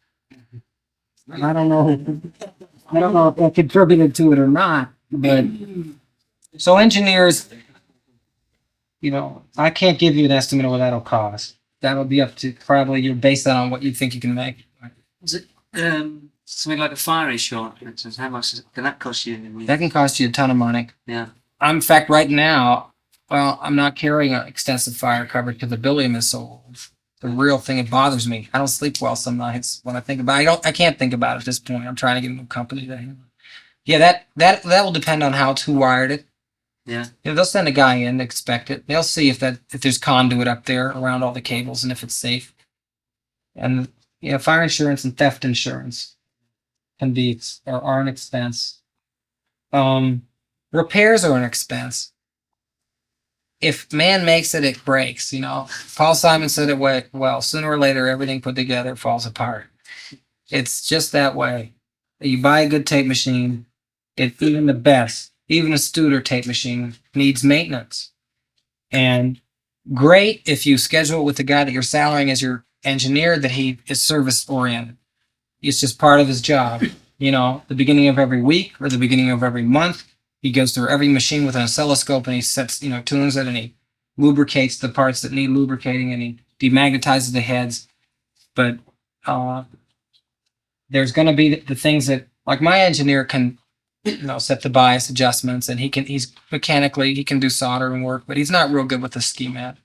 I don't know if that contributed to it or not, but so engineers, I can't give you an estimate of what that'll cost. That'll be up to probably you're based on what you think you can make. Is it something like a fire insurance, for instance? How much can that cost you? That can cost you a ton of money. Yeah. In fact, right now, I'm not carrying an extensive fire coverage because the beryllium is so old. The real thing, it bothers me. I don't sleep well some nights when I think about it. I can't think about it at this point. I'm trying to get a new company to handle it. Yeah, that will depend on who wired it. Yeah. They'll send a guy in to inspect it. They'll see if there's conduit up there around all the cables and if it's safe. And fire insurance and theft insurance are an expense. Repairs are an expense. If man makes it, it breaks. Paul Simon said it well. Sooner or later, everything put together falls apart. It's just that way. You buy a good tape machine, even the best, even a Studer tape machine needs maintenance. And great if you schedule it with the guy that you're salarying as your engineer, that he is service oriented. It's just part of his job. The beginning of every week or the beginning of every month, he goes through every machine with an oscilloscope and he sets, tunes it, and he lubricates the parts that need lubricating, and he demagnetizes the heads. But there's going to be the things that, like, my engineer can, set the bias adjustments, and he can do soldering work, but he's not real good with the schematic.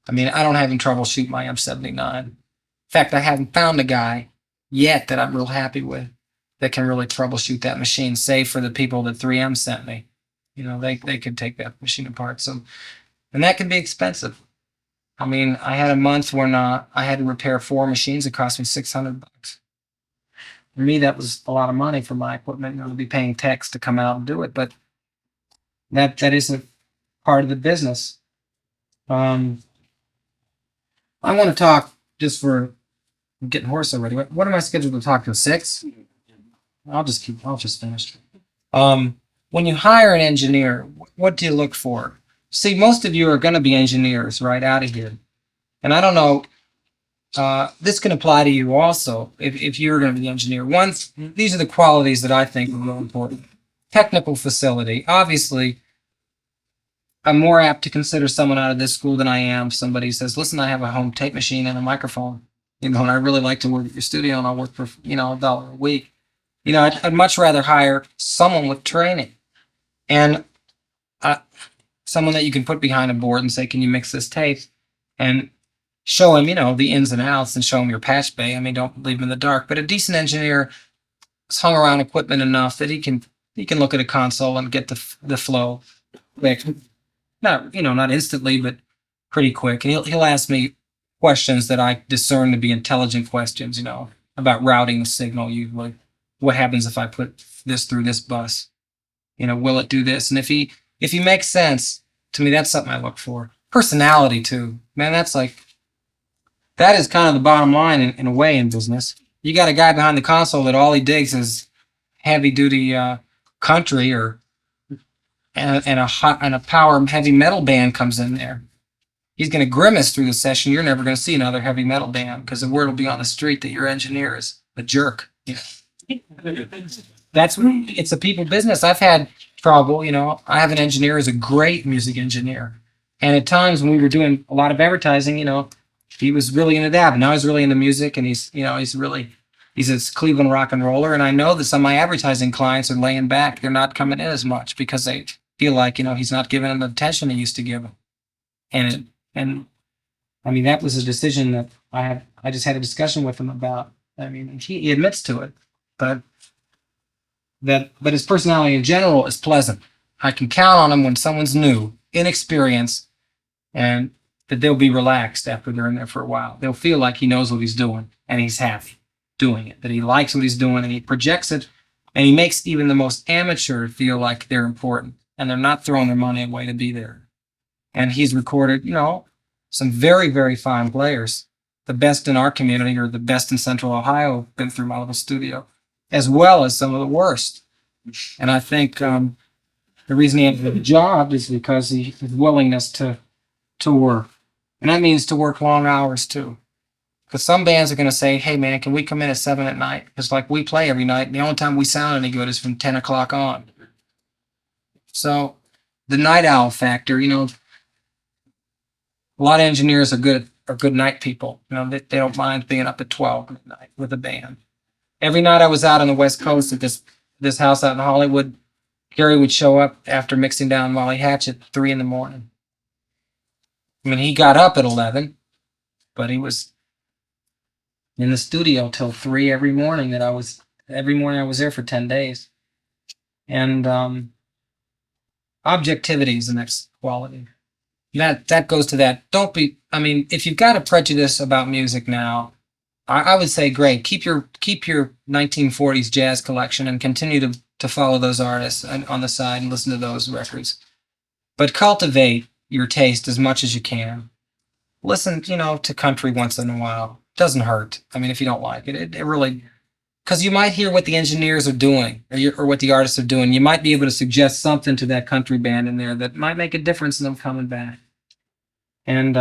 I mean, I don't have any troubleshoot my M79. In fact, I haven't found a guy yet that I'm real happy with that can really troubleshoot that machine, save for the people that 3M sent me. They could take that machine apart. So, and that can be expensive. I mean, I had a month when I had to repair 4 machines. It cost me $600. For me, that was a lot of money for my equipment. To be paying techs to come out and do it, but that is a part of the business. I want to talk I'm getting hoarse already. What am I scheduled to talk to? 6? I'll just finish. When you hire an engineer, what do you look for? See, most of you are going to be engineers right out of here. And I don't know, this can apply to you also if you're going to be an engineer. These are the qualities that I think are real important. Technical facility. Obviously, I'm more apt to consider someone out of this school than I am somebody who says, listen, I have a home tape machine and a microphone, and I really like to work at your studio, and I'll work for, $1 a week. I'd much rather hire someone with training and someone that you can put behind a board and say, can you mix this tape? And show him, the ins and outs, and show him your patch bay. I mean, don't leave him in the dark. But a decent engineer has hung around equipment enough that he can he can look at a console and get the flow quick. Not instantly, but pretty quick. And he'll ask me questions that I discern to be intelligent questions, about routing the signal usually. What happens if I put this through this bus? Will it do this? And if he makes sense, to me, that's something I look for. Personality too. Man, that is kind of the bottom line in a way in business. You got a guy behind the console that all he digs is heavy duty country and a power heavy metal band comes in there. He's going to grimace through the session. You're never going to see another heavy metal band because the word will be on the street that your engineer is a jerk. It's a people business. I've had trouble. I have an engineer who's a great music engineer, and at times when we were doing a lot of advertising, he was really into that. But now he's really into music, and he's a Cleveland rock and roller. And I know that some of my advertising clients are laying back. They're not coming in as much because they feel like he's not giving them the attention he used to give them. And I mean, that was a decision that I just had a discussion with him about. I mean, he admits to it, but his personality in general is pleasant. I can count on him when someone's new, inexperienced, and that they'll be relaxed after they're in there for a while. They'll feel like he knows what he's doing and he's happy doing it, that he likes what he's doing and he projects it, and he makes even the most amateur feel like they're important and they're not throwing their money away to be there. And he's recorded, some very, very fine players. The best in our community or the best in Central Ohio have been through my little studio, as well as some of the worst. And I think the reason he had the job is because his willingness to work. And that means to work long hours too. Because some bands are going to say, hey man, can we come in at 7 at night? Because we play every night. And the only time we sound any good is from 10 o'clock on. So the night owl factor, a lot of engineers are good night people. They don't mind being up at 12 at night with a band. Every night I was out on the West Coast at this house out in Hollywood, Gary would show up after mixing down Molly Hatch at 3 in the morning. I mean, he got up at 11, but he was in the studio till 3 every morning I was there for 10 days. And objectivity is the next quality. That goes to that. If you've got a prejudice about music now, I would say great. Keep your 1940s jazz collection and continue to follow those artists on the side and listen to those records. But cultivate your taste as much as you can. Listen, to country once in a while. Doesn't hurt. I mean, if you don't like it, it really, because you might hear what the engineers are doing or what the artists are doing. You might be able to suggest something to that country band in there that might make a difference in them coming back. And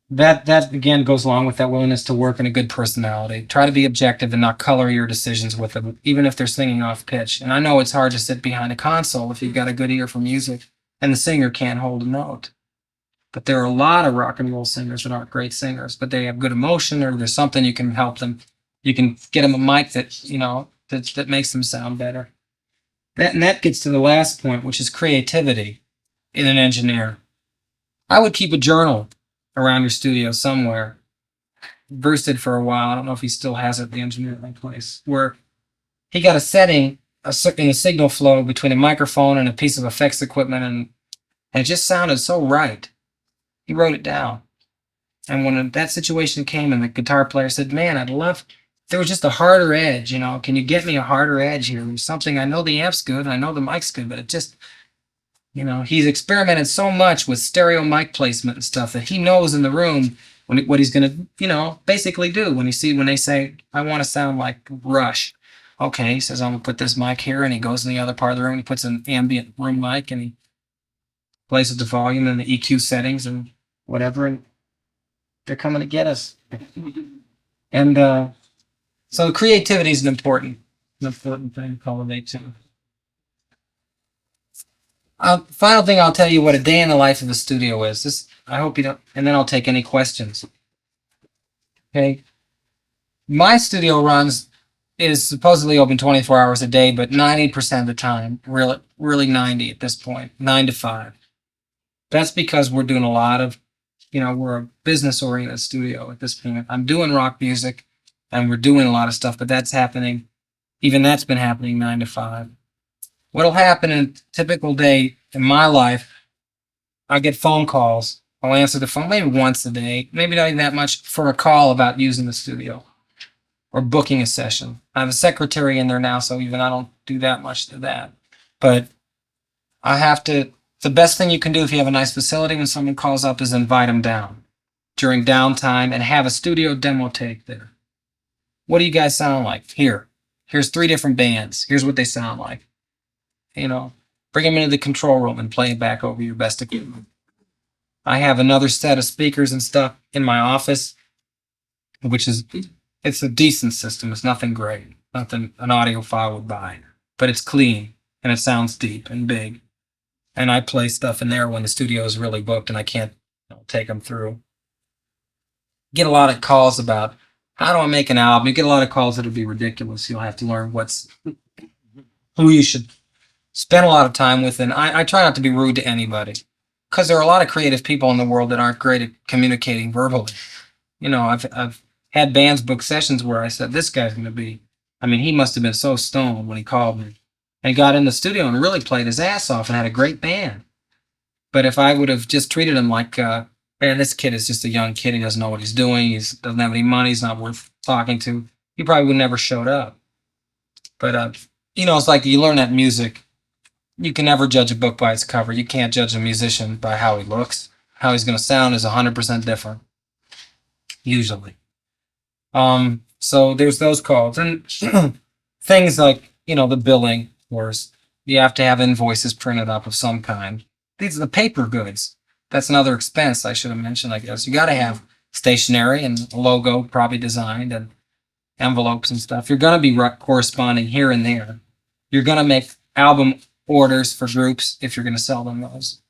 that again goes along with that willingness to work and a good personality. Try to be objective and not color your decisions with them, even if they're singing off pitch. And I know it's hard to sit behind a console if you've got a good ear for music and the singer can't hold a note. But there are a lot of rock and roll singers that aren't great singers, but they have good emotion, or there's something you can help them. You can get them a mic that that makes them sound better. That gets to the last point, which is creativity in an engineer. I would keep a journal around your studio somewhere. Bruce did for a while. I don't know if he still has it, the engineering place, where he got a setting, a signal flow between a microphone and a piece of effects equipment, and it just sounded so right. He wrote it down. And when that situation came and the guitar player said, man, if there was just a harder edge, can you get me a harder edge here? There's something, I know the amp's good and I know the mic's good, but it just, he's experimented so much with stereo mic placement and stuff that he knows in the room what he's going to, basically do when they say, I want to sound like Rush. Okay, he says, I'm going to put this mic here, and he goes in the other part of the room, he puts an ambient room mic, and he plays with the volume and the EQ settings and whatever, and they're coming to get us. And so creativity is an important thing to cultivate too. Final thing I'll tell you what a day in the life of a studio is. I hope you don't, and then I'll take any questions. Okay. My studio is supposedly open 24 hours a day, but 90% of the time, really 90 at this point, 9 to 5. That's because we're doing a lot of, we're a business-oriented studio at this point. I'm doing rock music, and we're doing a lot of stuff, but that's happening Even that's been happening 9 to 5. What'll happen in a typical day in my life, I get phone calls. I'll answer the phone maybe once a day, maybe not even that much, for a call about using the studio or booking a session. I have a secretary in there now, so even I don't do that much to that. But I have to, the best thing you can do if you have a nice facility when someone calls up is invite them down during downtime and have a studio demo tape there. What do you guys sound like? Here's 3 different bands. Here's what they sound like. You know, bring them into the control room and play it back over your best equipment. I have another set of speakers and stuff in my office, which is, it's a decent system. It's nothing great, nothing an audiophile would buy, but it's clean and it sounds deep and big. And I play stuff in there when the studio is really booked and I can't take them through. Get a lot of calls about how do I make an album. You get a lot of calls that'll be ridiculous. You'll have to learn who you should spend a lot of time with. And I try not to be rude to anybody because there are a lot of creative people in the world that aren't great at communicating verbally. I've had bands book sessions where I said, this guy's going to be, he must have been so stoned when he called me. And got in the studio and really played his ass off and had a great band. But if I would have just treated him like, man, this kid is just a young kid. He doesn't know what he's doing. He doesn't have any money. He's not worth talking to. He probably would have never showed up. But, it's like you learn that music. You can never judge a book by its cover. You can't judge a musician by how he looks. How he's going to sound is 100% different. Usually. So there's those calls. And things like, the billing. Course, you have to have invoices printed up of some kind. These are the paper goods. That's another expense I should have mentioned, I guess. You got to have stationery and a logo probably designed and envelopes and stuff. You're going to be corresponding here and there. You're going to make album orders for groups if you're going to sell them those,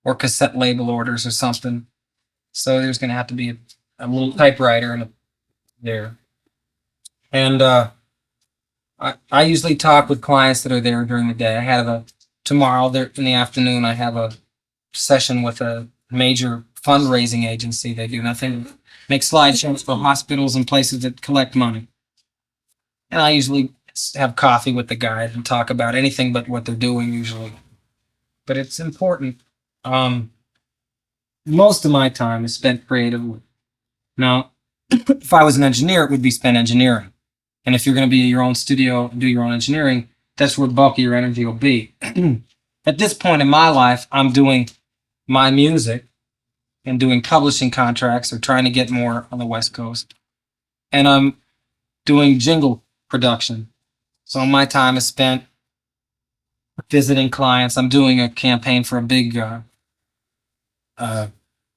or cassette label orders or something. So there's going to have to be a little typewriter there. And I usually talk with clients that are there during the day. I have tomorrow there in the afternoon, I have a session with a major fundraising agency. They do nothing, make slideshows for hospitals and places that collect money. And I usually have coffee with the guys and talk about anything but what they're doing usually. But it's important. Most of my time is spent creatively. Now, if I was an engineer, it would be spent engineering. And if you're going to be in your own studio and do your own engineering, that's where the bulk of your energy will be. At this point in my life, I'm doing my music and doing publishing contracts or trying to get more on the West Coast. And I'm doing jingle production. So my time is spent visiting clients. I'm doing a campaign for a big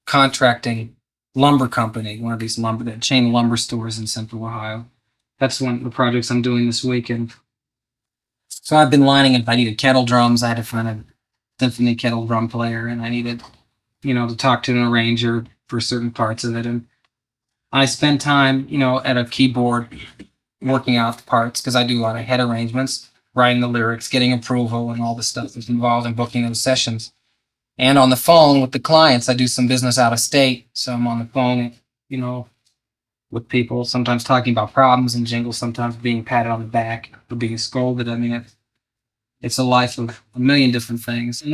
contracting lumber company, one of these chain lumber stores in Central Ohio. That's one of the projects I'm doing this weekend. So I've been lining up. I needed kettle drums. I had to find a symphony kettle drum player, and I needed, to talk to an arranger for certain parts of it. And I spend time, at a keyboard working out the parts because I do a lot of head arrangements, writing the lyrics, getting approval, and all the stuff that's involved in booking those sessions. And on the phone with the clients, I do some business out of state. So I'm on the phone, with people, sometimes talking about problems and jingles, sometimes being patted on the back or being scolded. It's a life of a million different things. And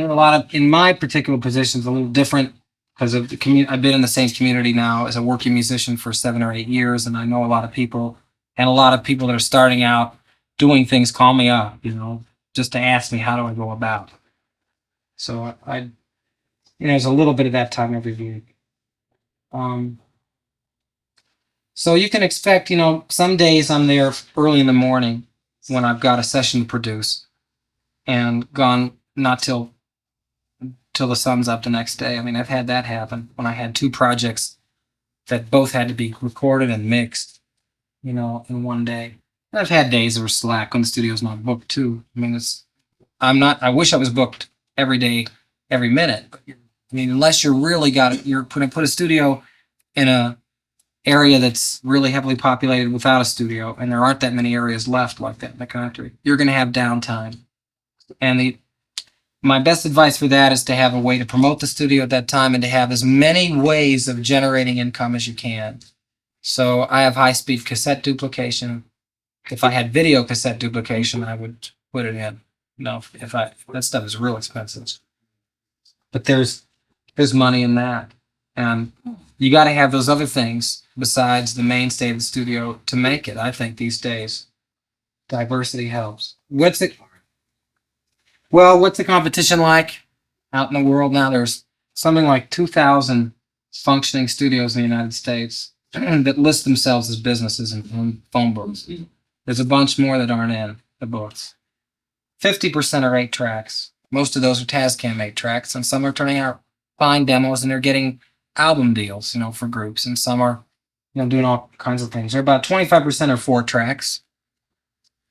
in my particular position, it's a little different because of the community. I've been in the same community now as a working musician for 7 or 8 years, and I know a lot of people, and a lot of people that are starting out doing things call me up, just to ask me how do I go about. So there's a little bit of that time every week. So you can expect, some days I'm there early in the morning when I've got a session to produce and gone not till the sun's up the next day. I've had that happen when I had 2 projects that both had to be recorded and mixed, in one day. And I've had days that were slack when the studio's not booked too. I wish I was booked every day, every minute. But unless you're really you're put a studio in a area that's really heavily populated without a studio, and there aren't that many areas left like that in the country, you're going to have downtime. And my best advice for that is to have a way to promote the studio at that time and to have as many ways of generating income as you can. So I have high-speed cassette duplication, If I had video cassette duplication, I would put it in. No, if I that stuff is real expensive. But there's money in that, and you got to have those other things besides the mainstay of the studio to make it. I think these days, diversity helps. What's the competition like out in the world now? There's something like 2,000 functioning studios in the United States that list themselves as businesses in phone books. There's a bunch more that aren't in the books. 50% are 8 tracks. Most of those are Tascam 8 tracks, and some are turning out fine demos, and they're getting album deals, for groups, and some are, doing all kinds of things. There are about 25% are 4 tracks.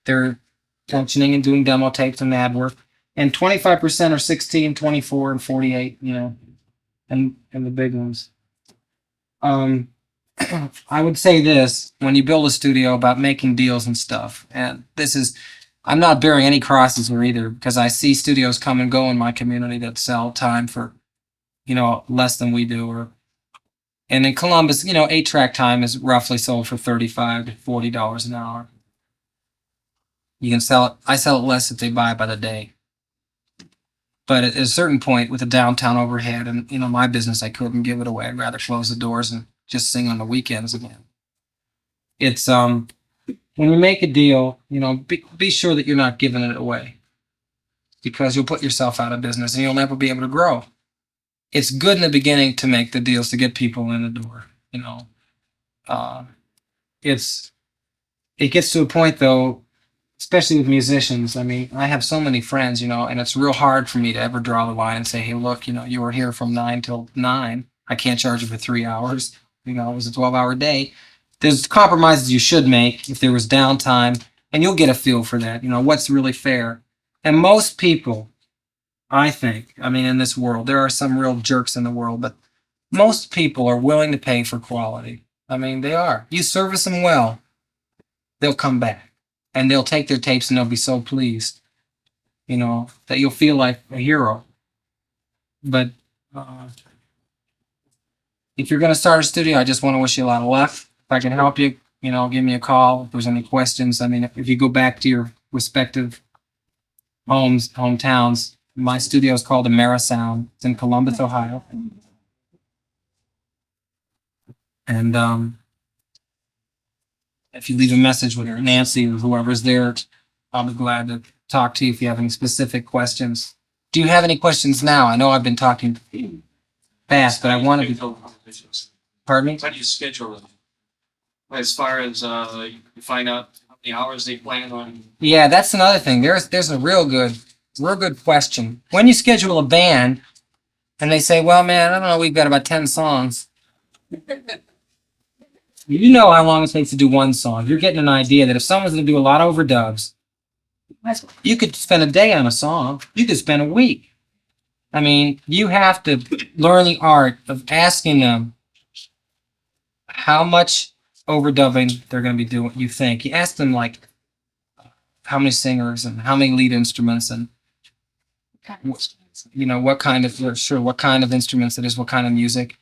They're functioning and doing demo tapes and ad work, and 25% are 16, 24, and 48, and the big ones. I would say this when you build a studio about making deals and stuff, and I'm not bearing any crosses here either, because I see studios come and go in my community that sell time for, less than we do. And in Columbus, 8-track time is roughly sold for $35 to $40 an hour. You can sell it. I sell it less if they buy by the day. But at a certain point, with the downtown overhead and my business, I couldn't give it away. I'd rather close the doors and just sing on the weekends again. It's when you make a deal, be sure that you're not giving it away, because you'll put yourself out of business and you'll never be able to grow. It's good in the beginning to make the deals to get people in the door. It gets to a point though, especially with musicians. I mean, I have so many friends, and it's real hard for me to ever draw the line and say, hey, look, you were here from 9 till 9. I can't charge you for 3 hours. It was a 12-hour day. There's compromises you should make if there was downtime, and you'll get a feel for that, what's really fair. And most people, I think, in this world, there are some real jerks in the world, but most people are willing to pay for quality. They are. You service them well, they'll come back, and they'll take their tapes and they'll be so pleased, that you'll feel like a hero. But if you're going to start a studio, I just want to wish you a lot of luck. If I can help you, give me a call if there's any questions. If you go back to your respective hometowns, my studio is called Amerisound. It's in Columbus, Ohio. And if you leave a message with Nancy or whoever's there, I'll be glad to talk to you if you have any specific questions. Do you have any questions now? I know I've been talking fast, but I want to. Pardon me? How do you schedule them? As far as you find out how many hours they plan on? Yeah, that's another thing. There's a real good question. When you schedule a band and they say, well, man, I don't know, we've got about 10 songs. You know how long it takes to do one song. You're getting an idea that if someone's going to do a lot of overdubs, you could spend a day on a song. You could spend a week. You have to learn the art of asking them how much overdubbing they're going to be doing. You think you ask them like how many singers and how many lead instruments and what kind of instruments it is, what kind of music,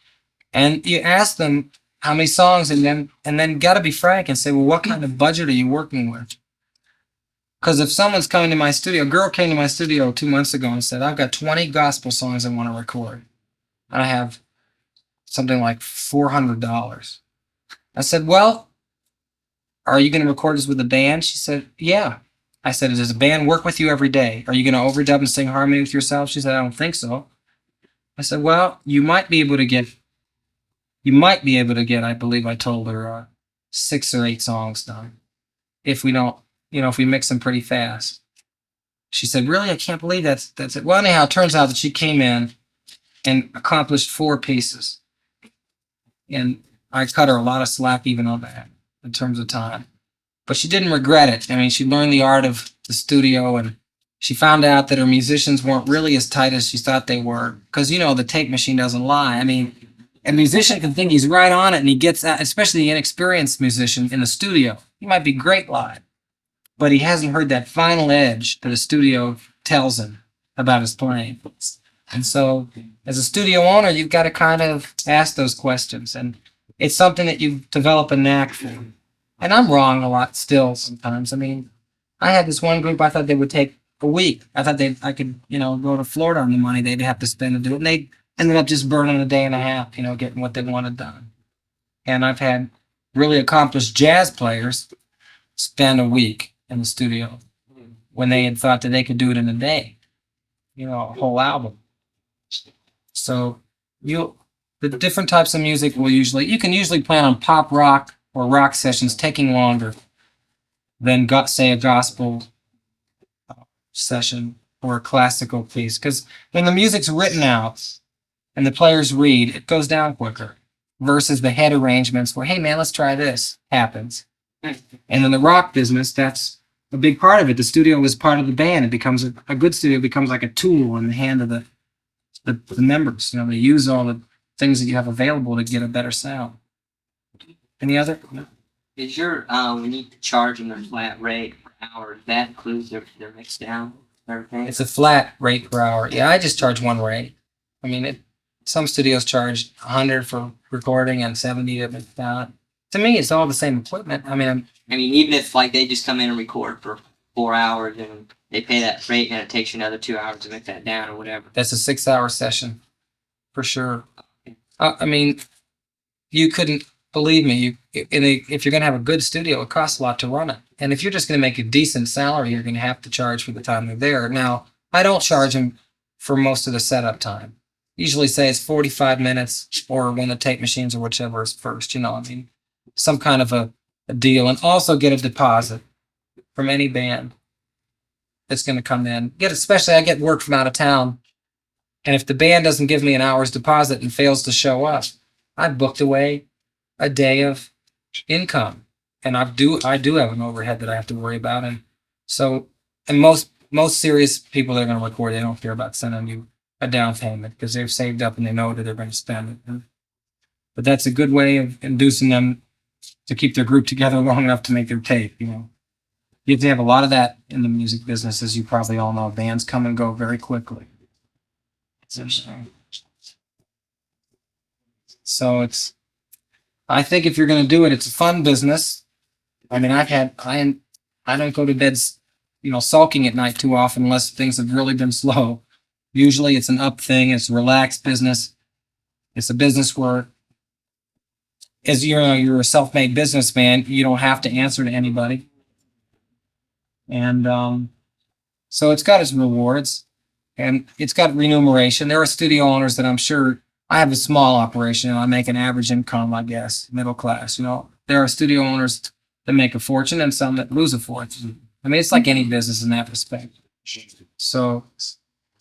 and you ask them how many songs, and then got to be frank and say, well, what kind of budget are you working with? Because if someone's coming to my studio, a girl came to my studio 2 months ago and said, I've got 20 gospel songs I want to record, and I have something like $400. I said, well, are you going to record this with a band? She said, yeah. I said, does a band work with you every day? Are you going to overdub and sing harmony with yourself? She said, I don't think so. I said, well, you might be able to get, I believe I told her, 6 or 8 songs done. If we don't, if we mix them pretty fast. She said, really? I can't believe that's it. Well, anyhow, it turns out that she came in and accomplished 4 pieces. And I cut her a lot of slack even on that in terms of time. But she didn't regret it. She learned the art of the studio, and she found out that her musicians weren't really as tight as she thought they were. Because, the tape machine doesn't lie. A musician can think he's right on it, and he gets out, especially the inexperienced musician in the studio. He might be great live, but he hasn't heard that final edge that a studio tells him about his playing. And so, as a studio owner, you've got to kind of ask those questions. And it's something that you develop a knack for. And I'm wrong a lot still sometimes. I mean, I had this one group, I thought they would take a week. I thought I could, go to Florida on the money they'd have to spend to do it. And they ended up just burning a day and a half, getting what they wanted done. And I've had really accomplished jazz players spend a week in the studio when they had thought that they could do it in a day, a whole album. So the different types of music you can usually plan on pop rock or rock sessions taking longer than say a gospel session or a classical piece. Because when the music's written out and the players read, it goes down quicker versus the head arrangements where, hey man, let's try this, happens. And in the rock business, that's a big part of it. The studio is part of the band. It becomes a good studio becomes like a tool in the hand of the members. They use all the things that you have available to get a better sound. Any other? No? Is your when you charge them a flat rate per hour, that includes their mix down and everything? It's a flat rate per hour. Yeah, I just charge one rate. I mean, some studios charge $100 for recording and $70 to mix down. To me, it's all the same equipment. I mean, even if like they just come in and record for 4 hours and they pay that rate and it takes you another 2 hours to mix that down or whatever. That's a 6-hour session, for sure. I mean, you couldn't believe me. If you're going to have a good studio, it costs a lot to run it. And if you're just going to make a decent salary, you're going to have to charge for the time they're there. Now, I don't charge them for most of the setup time. Usually say it's 45 minutes or when the tape machines or whichever is first, some kind of a deal. And also get a deposit from any band that's going to come in. Especially I get work from out of town. And if the band doesn't give me an hour's deposit and fails to show up, I've booked away a day of income. And I do have an overhead that I have to worry about. And most serious people that are going to record, they don't care about sending you a down payment because they've saved up and they know that they're going to spend it. But that's a good way of inducing them to keep their group together long enough to make their tape, You have to have a lot of that in the music business, as you probably all know. Bands come and go very quickly. So I think if you're going to do it, it's a fun business. I mean, I don't go to bed, sulking at night too often unless things have really been slow. Usually it's an up thing. It's a relaxed business. It's a business where, as you're a self-made businessman, you don't have to answer to anybody. And so it's got its rewards and it's got remuneration. There are studio owners that I'm sure I have a small operation and I make an average income, I guess, middle class. There are studio owners that make a fortune and some that lose a fortune. I mean, it's like any business in that respect. So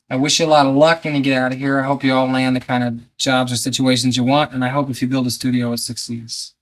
I wish you a lot of luck when you get out of here. I hope you all land the kind of jobs or situations you want. And I hope if you build a studio, it succeeds.